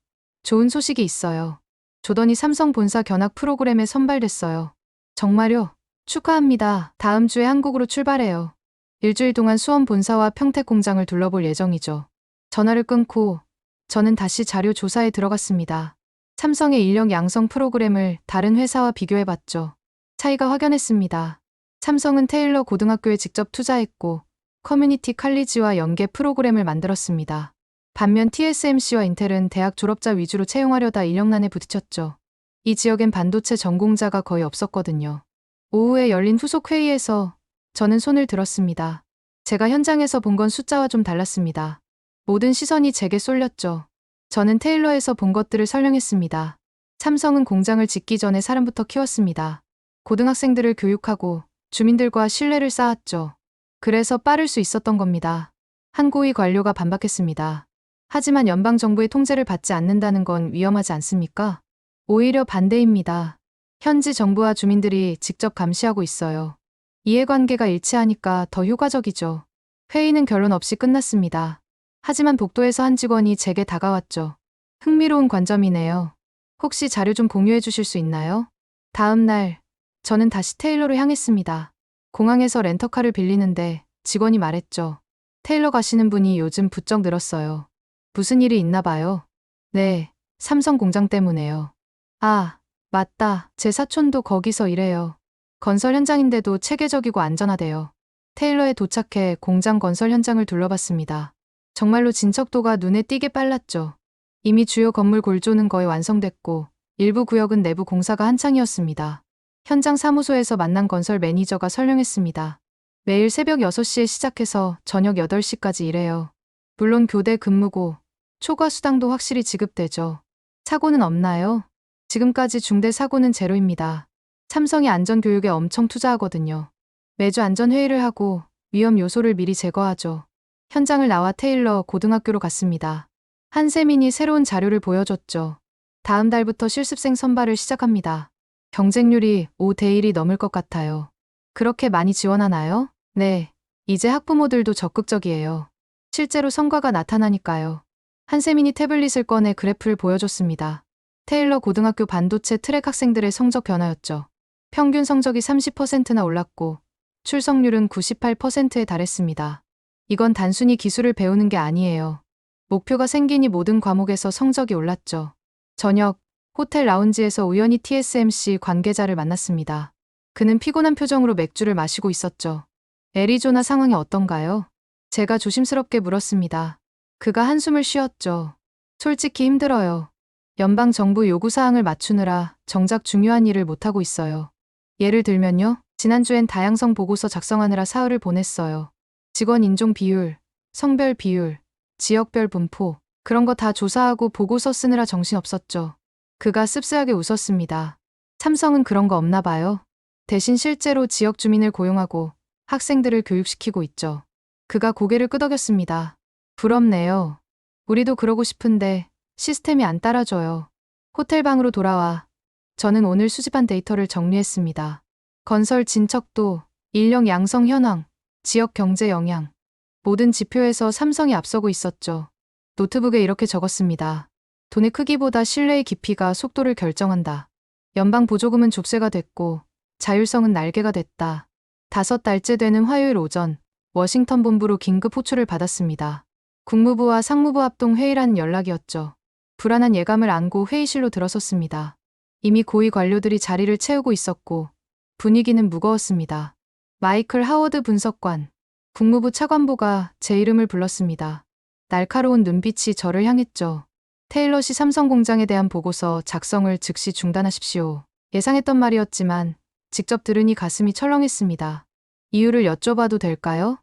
좋은 소식이 있어요. 조던이 삼성 본사 견학 프로그램에 선발됐어요. 정말요? 축하합니다. 다음 주에 한국으로 출발해요. 일주일 동안 수원 본사와 평택 공장을 둘러볼 예정이죠. 전화를 끊고 저는 다시 자료 조사에 들어갔습니다. 삼성의 인력 양성 프로그램을 다른 회사와 비교해봤죠. 차이가 확연했습니다. 삼성은 테일러 고등학교에 직접 투자했고 커뮤니티 칼리지와 연계 프로그램을 만들었습니다. 반면 TSMC와 인텔은 대학 졸업자 위주로 채용하려다 인력난에 부딪혔죠. 이 지역엔 반도체 전공자가 거의 없었거든요. 오후에 열린 후속 회의에서 저는 손을 들었습니다. 제가 현장에서 본 건 숫자와 좀 달랐습니다. 모든 시선이 제게 쏠렸죠. 저는 테일러에서 본 것들을 설명했습니다. 삼성은 공장을 짓기 전에 사람부터 키웠습니다. 고등학생들을 교육하고 주민들과 신뢰를 쌓았죠. 그래서 빠를 수 있었던 겁니다. 한 고위 관료가 반박했습니다. 하지만 연방정부의 통제를 받지 않는다는 건 위험하지 않습니까? 오히려 반대입니다. 현지 정부와 주민들이 직접 감시하고 있어요. 이해관계가 일치하니까 더 효과적이죠. 회의는 결론 없이 끝났습니다. 하지만 복도에서 한 직원이 제게 다가왔죠. 흥미로운 관점이네요. 혹시 자료 좀 공유해 주실 수 있나요? 다음 날, 저는 다시 테일러로 향했습니다. 공항에서 렌터카를 빌리는데 직원이 말했죠. 테일러 가시는 분이 요즘 부쩍 늘었어요. 무슨 일이 있나 봐요. 네, 삼성 공장 때문에요. 아, 맞다. 제 사촌도 거기서 일해요. 건설 현장인데도 체계적이고 안전하대요. 테일러에 도착해 공장 건설 현장을 둘러봤습니다. 정말로 진척도가 눈에 띄게 빨랐죠. 이미 주요 건물 골조는 거의 완성됐고 일부 구역은 내부 공사가 한창이었습니다. 현장 사무소에서 만난 건설 매니저가 설명했습니다. 매일 새벽 6시에 시작해서 저녁 8시까지 일해요. 물론 교대 근무고 초과 수당도 확실히 지급되죠. 사고는 없나요? 지금까지 중대 사고는 제로입니다. 삼성이 안전교육에 엄청 투자하거든요. 매주 안전회의를 하고 위험 요소를 미리 제거하죠. 현장을 나와 테일러 고등학교로 갔습니다. 한세민이 새로운 자료를 보여줬죠. 다음 달부터 실습생 선발을 시작합니다. 경쟁률이 5대 1이 넘을 것 같아요. 그렇게 많이 지원하나요? 네. 이제 학부모들도 적극적이에요. 실제로 성과가 나타나니까요. 한세민이 태블릿을 꺼내 그래프를 보여줬습니다. 테일러 고등학교 반도체 트랙 학생들의 성적 변화였죠. 평균 성적이 30%나 올랐고 출석률은 98%에 달했습니다. 이건 단순히 기술을 배우는 게 아니에요. 목표가 생기니 모든 과목에서 성적이 올랐죠. 저녁, 호텔 라운지에서 우연히 TSMC 관계자를 만났습니다. 그는 피곤한 표정으로 맥주를 마시고 있었죠. 애리조나 상황이 어떤가요? 제가 조심스럽게 물었습니다. 그가 한숨을 쉬었죠. 솔직히 힘들어요. 연방정부 요구사항을 맞추느라 정작 중요한 일을 못하고 있어요. 예를 들면요. 지난주엔 다양성 보고서 작성하느라 사흘을 보냈어요. 직원 인종 비율, 성별 비율, 지역별 분포, 그런 거 다 조사하고 보고서 쓰느라 정신없었죠. 그가 씁쓸하게 웃었습니다. 삼성은 그런 거 없나 봐요. 대신 실제로 지역 주민을 고용하고 학생들을 교육시키고 있죠. 그가 고개를 끄덕였습니다. 부럽네요. 우리도 그러고 싶은데 시스템이 안 따라줘요. 호텔 방으로 돌아와 저는 오늘 수집한 데이터를 정리했습니다. 건설 진척도, 인력 양성 현황, 지역 경제 영향. 모든 지표에서 삼성이 앞서고 있었죠. 노트북에 이렇게 적었습니다. 돈의 크기보다 신뢰의 깊이가 속도를 결정한다. 연방 보조금은 족쇄가 됐고 자율성은 날개가 됐다. 5달째 되는 화요일 오전 워싱턴 본부로 긴급 호출을 받았습니다. 국무부와 상무부 합동 회의라는 연락이었죠. 불안한 예감을 안고 회의실로 들어섰습니다. 이미 고위 관료들이 자리를 채우고 있었고 분위기는 무거웠습니다. 마이클 하워드 분석관, 국무부 차관보가 제 이름을 불렀습니다. 날카로운 눈빛이 저를 향했죠. 테일러시 삼성공장에 대한 보고서 작성을 즉시 중단하십시오. 예상했던 말이었지만 직접 들으니 가슴이 철렁했습니다. 이유를 여쭤봐도 될까요?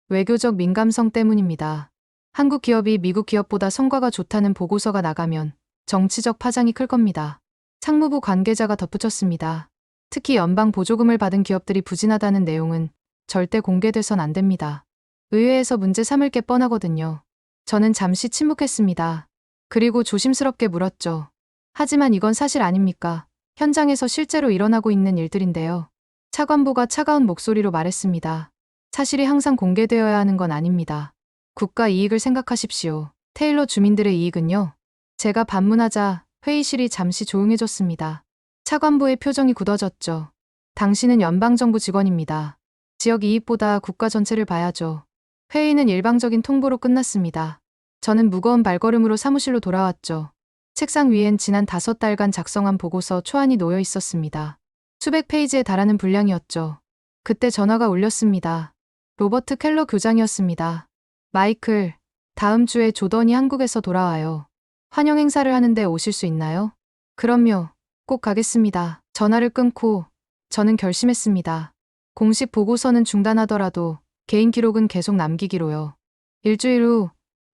외교적 민감성 때문입니다. 한국 기업이 미국 기업보다 성과가 좋다는 보고서가 나가면 정치적 파장이 클 겁니다. 상무부 관계자가 덧붙였습니다. 특히 연방 보조금을 받은 기업들이 부진하다는 내용은 절대 공개돼선 안 됩니다. 의회에서 문제 삼을 게 뻔하거든요. 저는 잠시 침묵했습니다. 그리고 조심스럽게 물었죠. 하지만 이건 사실 아닙니까? 현장에서 실제로 일어나고 있는 일들인데요. 차관보가 차가운 목소리로 말했습니다. 사실이 항상 공개되어야 하는 건 아닙니다. 국가 이익을 생각하십시오. 테일러 주민들의 이익은요? 제가 반문하자 회의실이 잠시 조용해졌습니다. 차관보의 표정이 굳어졌죠. 당신은 연방정부 직원입니다. 지역 이익보다 국가 전체를 봐야죠. 회의는 일방적인 통보로 끝났습니다. 저는 무거운 발걸음으로 사무실로 돌아왔죠. 책상 위엔 지난 5달간 작성한 보고서 초안이 놓여 있었습니다. 수백 페이지에 달하는 분량이었죠. 그때 전화가 울렸습니다. 로버트 켈러 교장이었습니다. 마이클, 다음 주에 조던이 한국에서 돌아와요. 환영 행사를 하는데 오실 수 있나요? 그럼요. 꼭 가겠습니다. 전화를 끊고 저는 결심했습니다. 공식 보고서는 중단하더라도 개인 기록은 계속 남기기로요. 일주일 후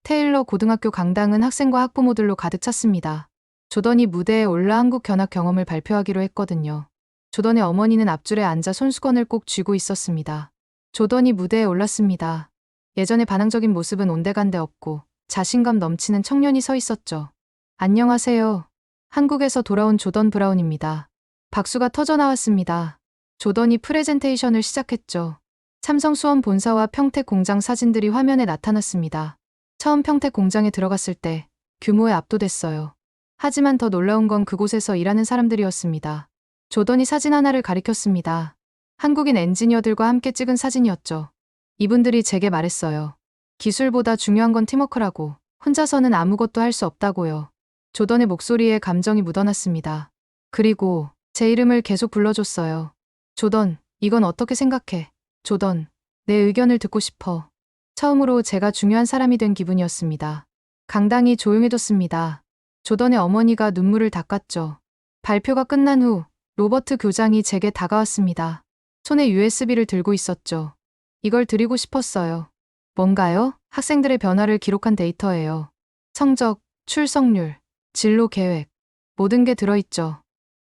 테일러 고등학교 강당은 학생과 학부모들로 가득 찼습니다. 조던이 무대에 올라 한국 견학 경험을 발표하기로 했거든요. 조던의 어머니는 앞줄에 앉아 손수건을 꼭 쥐고 있었습니다. 조던이 무대에 올랐습니다. 예전의 반항적인 모습은 온데간데 없고 자신감 넘치는 청년이 서 있었죠. 안녕하세요. 한국에서 돌아온 조던 브라운입니다. 박수가 터져 나왔습니다. 조던이 프레젠테이션을 시작했죠. 삼성 수원 본사와 평택 공장 사진들이 화면에 나타났습니다. 처음 평택 공장에 들어갔을 때 규모에 압도됐어요. 하지만 더 놀라운 건 그곳에서 일하는 사람들이었습니다. 조던이 사진 하나를 가리켰습니다. 한국인 엔지니어들과 함께 찍은 사진이었죠. 이분들이 제게 말했어요. 기술보다 중요한 건 팀워크라고. 혼자서는 아무것도 할 수 없다고요. 조던의 목소리에 감정이 묻어났습니다. 그리고 제 이름을 계속 불러줬어요. 조던, 이건 어떻게 생각해? 조던, 내 의견을 듣고 싶어. 처음으로 제가 중요한 사람이 된 기분이었습니다. 강당이 조용해졌습니다. 조던의 어머니가 눈물을 닦았죠. 발표가 끝난 후 로버트 교장이 제게 다가왔습니다. 손에 USB를 들고 있었죠. 이걸 드리고 싶었어요. 뭔가요? 학생들의 변화를 기록한 데이터예요. 성적, 출석률, 진로 계획, 모든 게 들어있죠.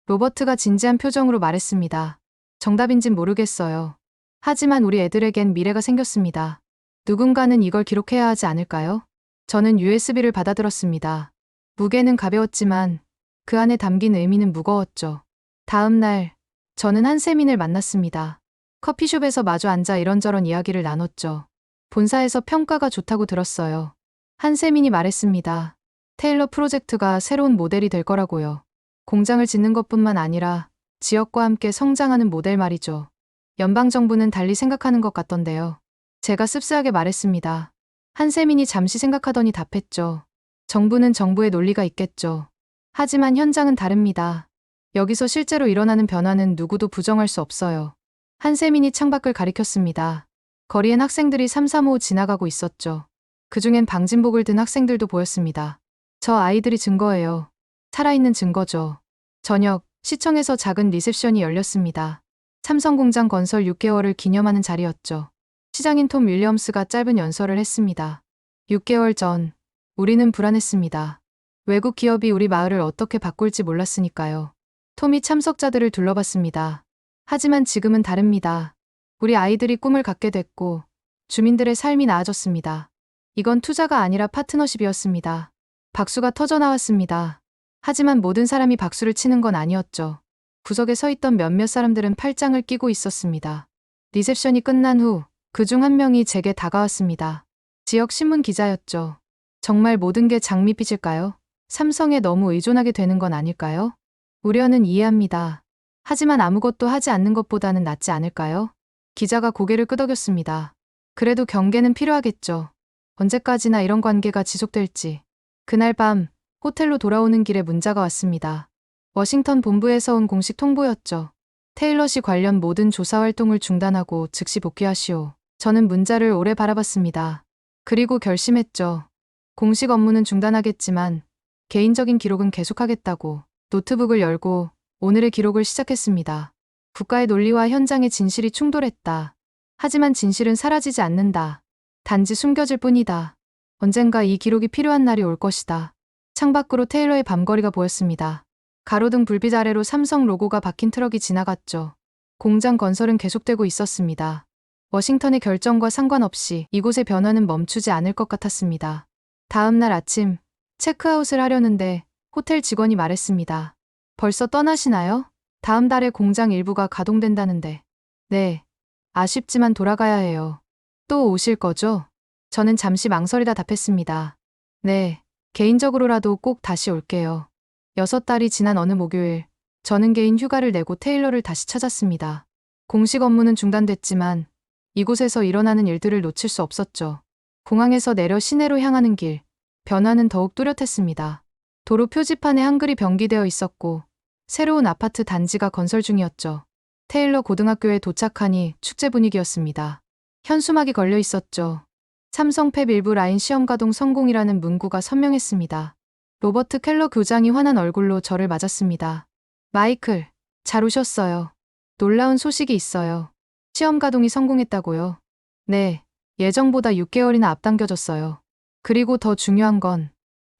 로버트가 진지한 표정으로 말했습니다. 정답인진 모르겠어요. 하지만 우리 애들에겐 미래가 생겼습니다. 누군가는 이걸 기록해야 하지 않을까요? 저는 USB를 받아들었습니다. 무게는 가벼웠지만 그 안에 담긴 의미는 무거웠죠. 다음 날, 저는 한세민을 만났습니다. 커피숍에서 마주 앉아 이런저런 이야기를 나눴죠. 본사에서 평가가 좋다고 들었어요. 한세민이 말했습니다. 테일러 프로젝트가 새로운 모델이 될 거라고요. 공장을 짓는 것뿐만 아니라 지역과 함께 성장하는 모델 말이죠. 연방정부는 달리 생각하는 것 같던데요. 제가 씁쓸하게 말했습니다. 한세민이 잠시 생각하더니 답했죠. 정부는 정부의 논리가 있겠죠. 하지만 현장은 다릅니다. 여기서 실제로 일어나는 변화는 누구도 부정할 수 없어요. 한세민이 창밖을 가리켰습니다. 거리엔 학생들이 삼삼오오 지나가고 있었죠. 그중엔 방진복을 든 학생들도 보였습니다. 저 아이들이 증거예요. 살아있는 증거죠. 저녁, 시청에서 작은 리셉션이 열렸습니다. 삼성공장 건설 6개월을 기념하는 자리였죠. 시장인 톰 윌리엄스가 짧은 연설을 했습니다. 6개월 전, 우리는 불안했습니다. 외국 기업이 우리 마을을 어떻게 바꿀지 몰랐으니까요. 톰이 참석자들을 둘러봤습니다. 하지만 지금은 다릅니다. 우리 아이들이 꿈을 갖게 됐고, 주민들의 삶이 나아졌습니다. 이건 투자가 아니라 파트너십이었습니다. 박수가 터져 나왔습니다. 하지만 모든 사람이 박수를 치는 건 아니었죠. 구석에 서 있던 몇몇 사람들은 팔짱을 끼고 있었습니다. 리셉션이 끝난 후, 그중 한 명이 제게 다가왔습니다. 지역 신문 기자였죠. 정말 모든 게 장밋빛일까요? 삼성에 너무 의존하게 되는 건 아닐까요? 우려는 이해합니다. 하지만 아무것도 하지 않는 것보다는 낫지 않을까요? 기자가 고개를 끄덕였습니다. 그래도 경계는 필요하겠죠. 언제까지나 이런 관계가 지속될지. 그날 밤, 호텔로 돌아오는 길에 문자가 왔습니다. 워싱턴 본부에서 온 공식 통보였죠. 테일러 씨 관련 모든 조사 활동을 중단하고 즉시 복귀하시오. 저는 문자를 오래 바라봤습니다. 그리고 결심했죠. 공식 업무는 중단하겠지만 개인적인 기록은 계속하겠다고. 노트북을 열고 오늘의 기록을 시작했습니다. 국가의 논리와 현장의 진실이 충돌했다. 하지만 진실은 사라지지 않는다. 단지 숨겨질 뿐이다. 언젠가 이 기록이 필요한 날이 올 것이다. 창밖으로 테일러의 밤거리가 보였습니다. 가로등 불빛 아래로 삼성 로고가 박힌 트럭이 지나갔죠. 공장 건설은 계속되고 있었습니다. 워싱턴의 결정과 상관없이 이곳의 변화는 멈추지 않을 것 같았습니다. 다음 날 아침, 체크아웃을 하려는데 호텔 직원이 말했습니다. 벌써 떠나시나요? 다음 달에 공장 일부가 가동된다는데. 네. 아쉽지만 돌아가야 해요. 또 오실 거죠? 저는 잠시 망설이다 답했습니다. 네. 개인적으로라도 꼭 다시 올게요. 6달이 지난 어느 목요일, 저는 개인 휴가를 내고 테일러를 다시 찾았습니다. 공식 업무는 중단됐지만 이곳에서 일어나는 일들을 놓칠 수 없었죠. 공항에서 내려 시내로 향하는 길, 변화는 더욱 뚜렷했습니다. 도로 표지판에 한글이 병기되어 있었고 새로운 아파트 단지가 건설 중이었죠. 테일러 고등학교에 도착하니 축제 분위기였습니다. 현수막이 걸려 있었죠. 삼성 팹 일부 라인 시험 가동 성공이라는 문구가 선명했습니다. 로버트 켈러 교장이 환한 얼굴로 저를 맞았습니다. 마이클, 잘 오셨어요. 놀라운 소식이 있어요. 시험 가동이 성공했다고요? 네, 예정보다 6개월이나 앞당겨졌어요. 그리고 더 중요한 건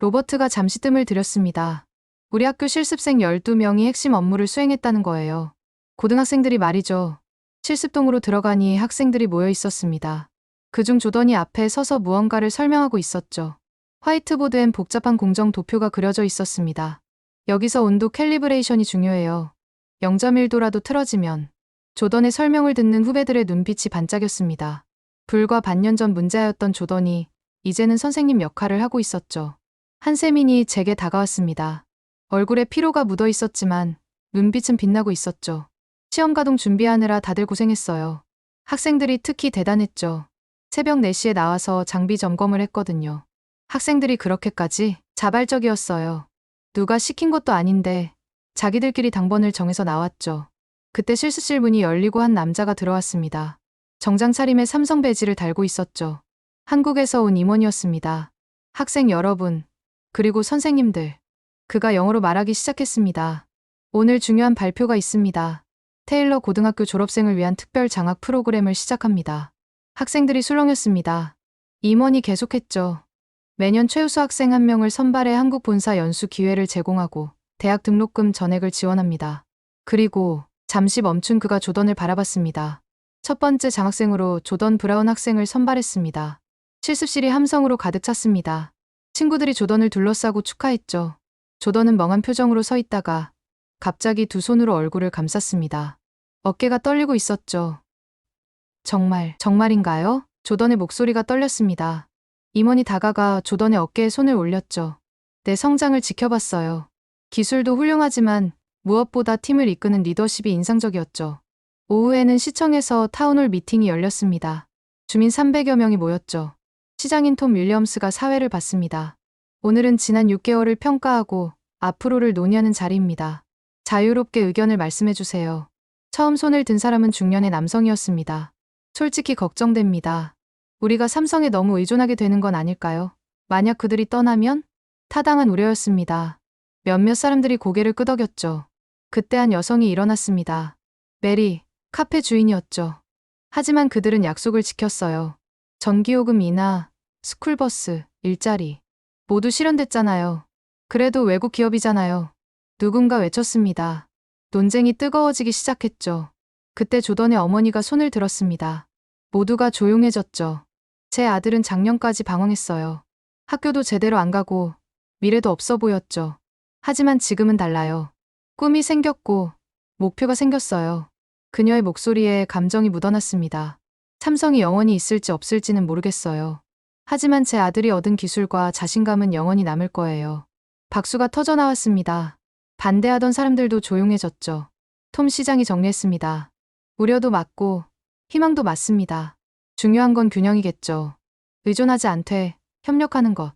로버트가 잠시 뜸을 들였습니다. 우리 학교 실습생 12명이 핵심 업무를 수행했다는 거예요. 고등학생들이 말이죠. 실습동으로 들어가니 학생들이 모여 있었습니다. 그중 조던이 앞에 서서 무언가를 설명하고 있었죠. 화이트보드엔 복잡한 공정 도표가 그려져 있었습니다. 여기서 온도 캘리브레이션이 중요해요. 0.1도라도 틀어지면. 조던의 설명을 듣는 후배들의 눈빛이 반짝였습니다. 불과 반년 전 문제였던 조던이 이제는 선생님 역할을 하고 있었죠. 한세민이 제게 다가왔습니다. 얼굴에 피로가 묻어 있었지만 눈빛은 빛나고 있었죠. 시험 가동 준비하느라 다들 고생했어요. 학생들이 특히 대단했죠. 새벽 4시에 나와서 장비 점검을 했거든요. 학생들이 그렇게까지 자발적이었어요. 누가 시킨 것도 아닌데 자기들끼리 당번을 정해서 나왔죠. 그때 실습실 문이 열리고 한 남자가 들어왔습니다. 정장 차림에 삼성 배지를 달고 있었죠. 한국에서 온 임원이었습니다. 학생 여러분, 그리고 선생님들. 그가 영어로 말하기 시작했습니다. 오늘 중요한 발표가 있습니다. 테일러 고등학교 졸업생을 위한 특별 장학 프로그램을 시작합니다. 학생들이 술렁였습니다. 임원이 계속했죠. 매년 최우수 학생 1명을 선발해 한국 본사 연수 기회를 제공하고 대학 등록금 전액을 지원합니다. 그리고 잠시 멈춘 그가 조던을 바라봤습니다. 첫 번째 장학생으로 조던 브라운 학생을 선발했습니다. 실습실이 함성으로 가득 찼습니다. 친구들이 조던을 둘러싸고 축하했죠. 조던은 멍한 표정으로 서 있다가 갑자기 두 손으로 얼굴을 감쌌습니다. 어깨가 떨리고 있었죠. 정말인가요? 조던의 목소리가 떨렸습니다. 임원이 다가가 조던의 어깨에 손을 올렸죠. 내 성장을 지켜봤어요. 기술도 훌륭하지만 무엇보다 팀을 이끄는 리더십이 인상적이었죠. 오후에는 시청에서 타운홀 미팅이 열렸습니다. 주민 300여 명이 모였죠. 시장인 톰 윌리엄스가 사회를 받습니다. 오늘은 지난 6개월을 평가하고 앞으로를 논의하는 자리입니다. 자유롭게 의견을 말씀해 주세요. 처음 손을 든 사람은 중년의 남성이었습니다. 솔직히 걱정됩니다. 우리가 삼성에 너무 의존하게 되는 건 아닐까요? 만약 그들이 떠나면? 타당한 우려였습니다. 몇몇 사람들이 고개를 끄덕였죠. 그때 한 여성이 일어났습니다. 메리, 카페 주인이었죠. 하지만 그들은 약속을 지켰어요. 전기요금이나 스쿨버스, 일자리 모두 실현됐잖아요. 그래도 외국 기업이잖아요. 누군가 외쳤습니다. 논쟁이 뜨거워지기 시작했죠. 그때 조던의 어머니가 손을 들었습니다. 모두가 조용해졌죠. 제 아들은 작년까지 방황했어요. 학교도 제대로 안 가고 미래도 없어 보였죠. 하지만 지금은 달라요. 꿈이 생겼고 목표가 생겼어요. 그녀의 목소리에 감정이 묻어났습니다. 삼성이 영원히 있을지 없을지는 모르겠어요. 하지만 제 아들이 얻은 기술과 자신감은 영원히 남을 거예요. 박수가 터져 나왔습니다. 반대하던 사람들도 조용해졌죠. 톰 시장이 정리했습니다. 우려도 맞고 희망도 맞습니다. 중요한 건 균형이겠죠. 의존하지 않되 협력하는 것.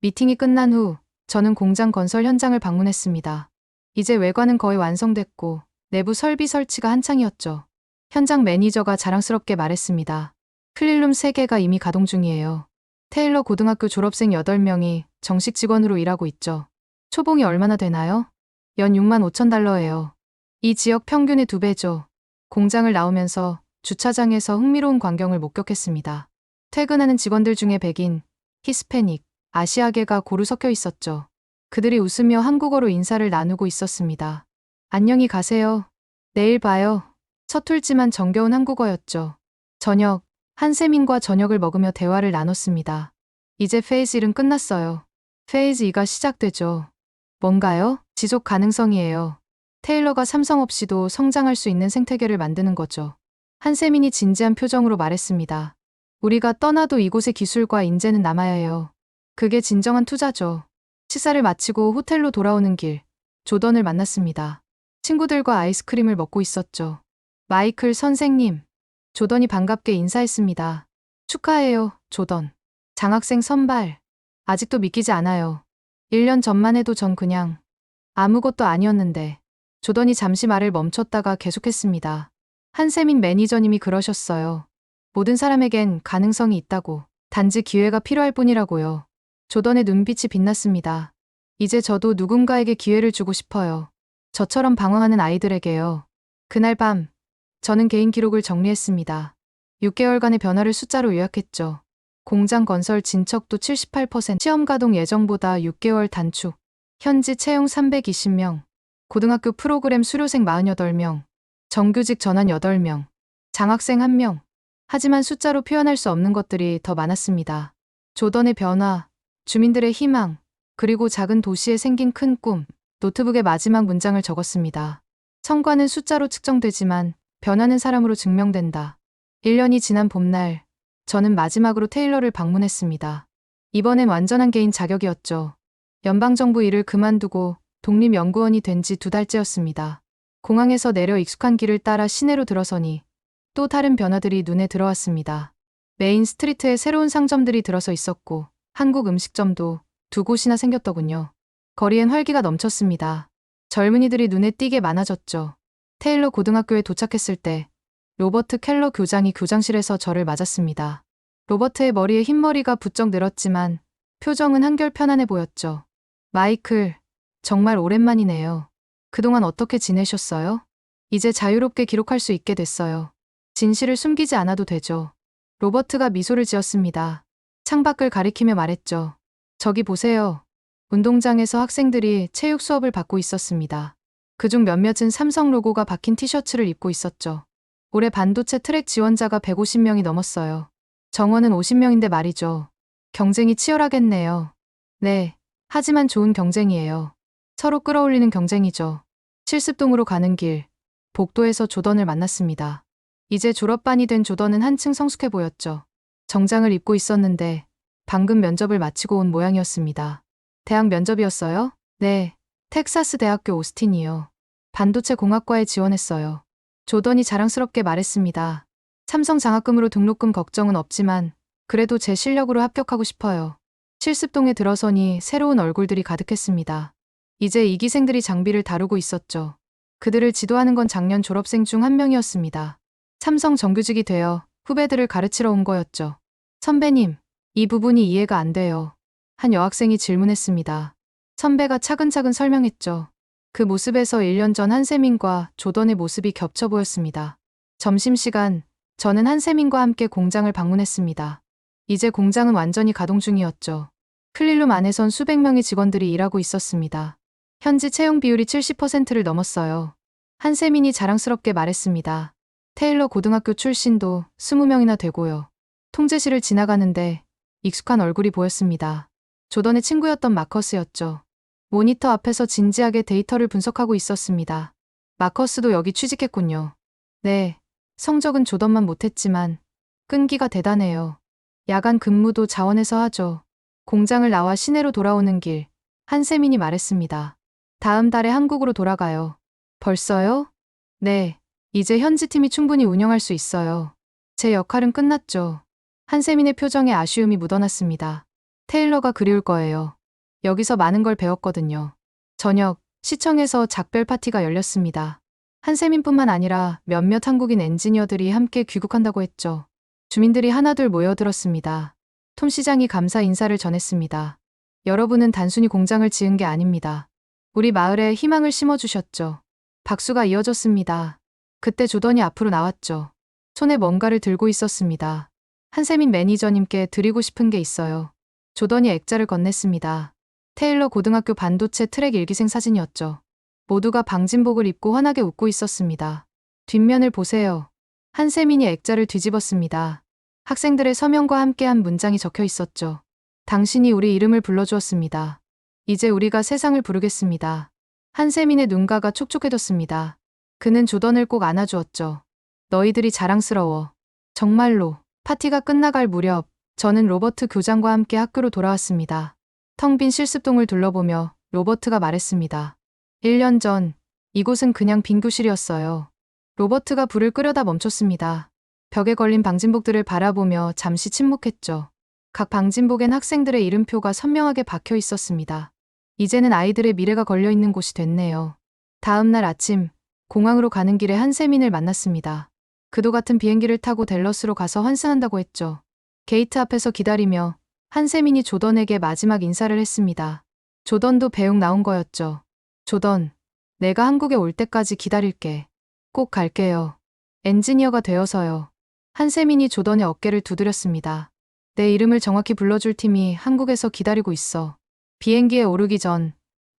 미팅이 끝난 후 저는 공장 건설 현장을 방문했습니다. 이제 외관은 거의 완성됐고 내부 설비 설치가 한창이었죠. 현장 매니저가 자랑스럽게 말했습니다. 클린룸 3개가 이미 가동 중이에요. 테일러 고등학교 졸업생 8명이 정식 직원으로 일하고 있죠. 초봉이 얼마나 되나요? 연 6만 5천 달러예요. 이 지역 평균의 2배죠. 공장을 나오면서 주차장에서 흥미로운 광경을 목격했습니다. 퇴근하는 직원들 중에 백인, 히스패닉, 아시아계가 고루 섞여 있었죠. 그들이 웃으며 한국어로 인사를 나누고 있었습니다. 안녕히 가세요. 내일 봐요. 서툴지만 정겨운 한국어였죠. 저녁, 한세민과 저녁을 먹으며 대화를 나눴습니다. 이제 페이즈 1은 끝났어요. 페이즈 2가 시작되죠. 뭔가요? 지속 가능성이에요. 테일러가 삼성 없이도 성장할 수 있는 생태계를 만드는 거죠. 한세민이 진지한 표정으로 말했습니다. 우리가 떠나도 이곳의 기술과 인재는 남아야 해요. 그게 진정한 투자죠. 식사를 마치고 호텔로 돌아오는 길, 조던을 만났습니다. 친구들과 아이스크림을 먹고 있었죠. 마이클 선생님. 조던이 반갑게 인사했습니다. 축하해요, 조던. 장학생 선발. 아직도 믿기지 않아요. 1년 전만 해도 전 그냥 아무것도 아니었는데. 조던이 잠시 말을 멈췄다가 계속했습니다. 한세민 매니저님이 그러셨어요. 모든 사람에겐 가능성이 있다고. 단지 기회가 필요할 뿐이라고요. 조던의 눈빛이 빛났습니다. 이제 저도 누군가에게 기회를 주고 싶어요. 저처럼 방황하는 아이들에게요. 그날 밤, 저는 개인 기록을 정리했습니다. 6개월간의 변화를 숫자로 요약했죠. 공장 건설 진척도 78%, 시험 가동 예정보다 6개월 단축, 현지 채용 320명, 고등학교 프로그램 수료생 48명, 정규직 전환 8명, 장학생 1명. 하지만 숫자로 표현할 수 없는 것들이 더 많았습니다. 조던의 변화, 주민들의 희망, 그리고 작은 도시에 생긴 큰 꿈. 노트북에 마지막 문장을 적었습니다. 성과는 숫자로 측정되지만 변화는 사람으로 증명된다. 1년이 지난 봄날, 저는 마지막으로 테일러를 방문했습니다. 이번엔 완전한 개인 자격이었죠. 연방정부 일을 그만두고 독립연구원이 된 지 2달째였습니다. 공항에서 내려 익숙한 길을 따라 시내로 들어서니 또 다른 변화들이 눈에 들어왔습니다. 메인 스트리트에 새로운 상점들이 들어서 있었고 한국 음식점도 2곳이나 생겼더군요. 거리엔 활기가 넘쳤습니다. 젊은이들이 눈에 띄게 많아졌죠. 테일러 고등학교에 도착했을 때 로버트 켈러 교장이 교장실에서 저를 맞았습니다. 로버트의 머리에 흰머리가 부쩍 늘었지만 표정은 한결 편안해 보였죠. 마이클, 정말 오랜만이네요. 그동안 어떻게 지내셨어요? 이제 자유롭게 기록할 수 있게 됐어요. 진실을 숨기지 않아도 되죠. 로버트가 미소를 지었습니다. 창밖을 가리키며 말했죠. 저기 보세요. 운동장에서 학생들이 체육 수업을 받고 있었습니다. 그중 몇몇은 삼성 로고가 박힌 티셔츠를 입고 있었죠. 올해 반도체 트랙 지원자가 150명이 넘었어요. 정원은 50명인데 말이죠. 경쟁이 치열하겠네요. 네, 하지만 좋은 경쟁이에요. 서로 끌어올리는 경쟁이죠. 실습동으로 가는 길, 복도에서 조던을 만났습니다. 이제 졸업반이 된 조던은 한층 성숙해 보였죠. 정장을 입고 있었는데 방금 면접을 마치고 온 모양이었습니다. 대학 면접이었어요? 네, 텍사스 대학교 오스틴이요. 반도체 공학과에 지원했어요. 조던이 자랑스럽게 말했습니다. 삼성 장학금으로 등록금 걱정은 없지만 그래도 제 실력으로 합격하고 싶어요. 실습동에 들어서니 새로운 얼굴들이 가득했습니다. 이제 이기생들이 장비를 다루고 있었죠. 그들을 지도하는 건 작년 졸업생 중 한 명이었습니다. 삼성 정규직이 되어 후배들을 가르치러 온 거였죠. 선배님, 이 부분이 이해가 안 돼요. 한 여학생이 질문했습니다. 선배가 차근차근 설명했죠. 그 모습에서 1년 전 한세민과 조던의 모습이 겹쳐 보였습니다. 점심시간, 저는 한세민과 함께 공장을 방문했습니다. 이제 공장은 완전히 가동 중이었죠. 클린룸 안에선 수백 명의 직원들이 일하고 있었습니다. 현지 채용 비율이 70%를 넘었어요. 한세민이 자랑스럽게 말했습니다. 테일러 고등학교 출신도 20명이나 되고요. 통제실을 지나가는데 익숙한 얼굴이 보였습니다. 조던의 친구였던 마커스였죠. 모니터 앞에서 진지하게 데이터를 분석하고 있었습니다. 마커스도 여기 취직했군요. 네, 성적은 조던만 못했지만 끈기가 대단해요. 야간 근무도 자원에서 하죠. 공장을 나와 시내로 돌아오는 길, 한세민이 말했습니다. 다음 달에 한국으로 돌아가요. 벌써요? 네, 이제 현지 팀이 충분히 운영할 수 있어요. 제 역할은 끝났죠. 한세민의 표정에 아쉬움이 묻어났습니다. 테일러가 그리울 거예요. 여기서 많은 걸 배웠거든요. 저녁, 시청에서 작별 파티가 열렸습니다. 한세민뿐만 아니라 몇몇 한국인 엔지니어들이 함께 귀국한다고 했죠. 주민들이 하나둘 모여들었습니다. 톰 시장이 감사 인사를 전했습니다. 여러분은 단순히 공장을 지은 게 아닙니다. 우리 마을에 희망을 심어주셨죠. 박수가 이어졌습니다. 그때 조던이 앞으로 나왔죠. 손에 뭔가를 들고 있었습니다. 한세민 매니저님께 드리고 싶은 게 있어요. 조던이 액자를 건넸습니다. 테일러 고등학교 반도체 트랙 일기생 사진이었죠. 모두가 방진복을 입고 환하게 웃고 있었습니다. 뒷면을 보세요. 한세민이 액자를 뒤집었습니다. 학생들의 서명과 함께한 문장이 적혀 있었죠. 당신이 우리 이름을 불러주었습니다. 이제 우리가 세상을 부르겠습니다. 한세민의 눈가가 촉촉해졌습니다. 그는 조던을 꼭 안아주었죠. 너희들이 자랑스러워. 정말로. 파티가 끝나갈 무렵 저는 로버트 교장과 함께 학교로 돌아왔습니다. 텅 빈 실습동을 둘러보며 로버트가 말했습니다. 1년 전 이곳은 그냥 빈 교실이었어요. 로버트가 불을 끄려다 멈췄습니다. 벽에 걸린 방진복들을 바라보며 잠시 침묵했죠. 각 방진복엔 학생들의 이름표가 선명하게 박혀 있었습니다. 이제는 아이들의 미래가 걸려 있는 곳이 됐네요. 다음 날 아침, 공항으로 가는 길에 한세민을 만났습니다. 그도 같은 비행기를 타고 댈러스로 가서 환승한다고 했죠. 게이트 앞에서 기다리며 한세민이 조던에게 마지막 인사를 했습니다. 조던도 배웅 나온 거였죠. 조던, 내가 한국에 올 때까지 기다릴게. 꼭 갈게요. 엔지니어가 되어서요. 한세민이 조던의 어깨를 두드렸습니다. 내 이름을 정확히 불러줄 팀이 한국에서 기다리고 있어. 비행기에 오르기 전,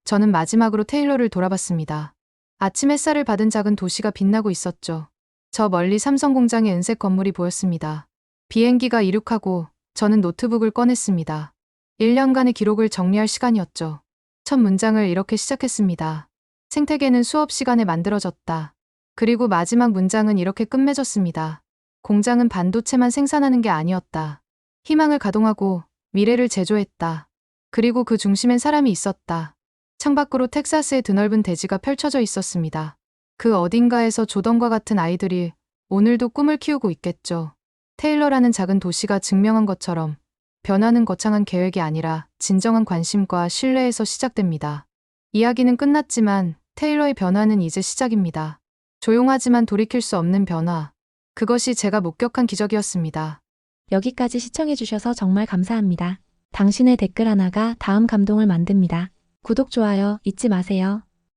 저는 마지막으로 테일러를 돌아봤습니다. 아침 햇살을 받은 작은 도시가 빛나고 있었죠. 저 멀리 삼성 공장의 은색 건물이 보였습니다. 비행기가 이륙하고 저는 노트북을 꺼냈습니다. 1년간의 기록을 정리할 시간이었죠. 첫 문장을 이렇게 시작했습니다. 생태계는 수업 시간에 만들어졌다. 그리고 마지막 문장은 이렇게 끝맺었습니다. 공장은 반도체만 생산하는 게 아니었다. 희망을 가동하고 미래를 제조했다. 그리고 그 중심엔 사람이 있었다. 창밖으로 텍사스의 드넓은 대지가 펼쳐져 있었습니다. 그 어딘가에서 조던과 같은 아이들이 오늘도 꿈을 키우고 있겠죠. 테일러라는 작은 도시가 증명한 것처럼 변화는 거창한 계획이 아니라 진정한 관심과 신뢰에서 시작됩니다. 이야기는 끝났지만 테일러의 변화는 이제 시작입니다. 조용하지만 돌이킬 수 없는 변화. 그것이 제가 목격한 기적이었습니다. 여기까지 시청해주셔서 정말 감사합니다. 당신의 댓글 하나가 다음 감동을 만듭니다. 구독, 좋아요 잊지 마세요.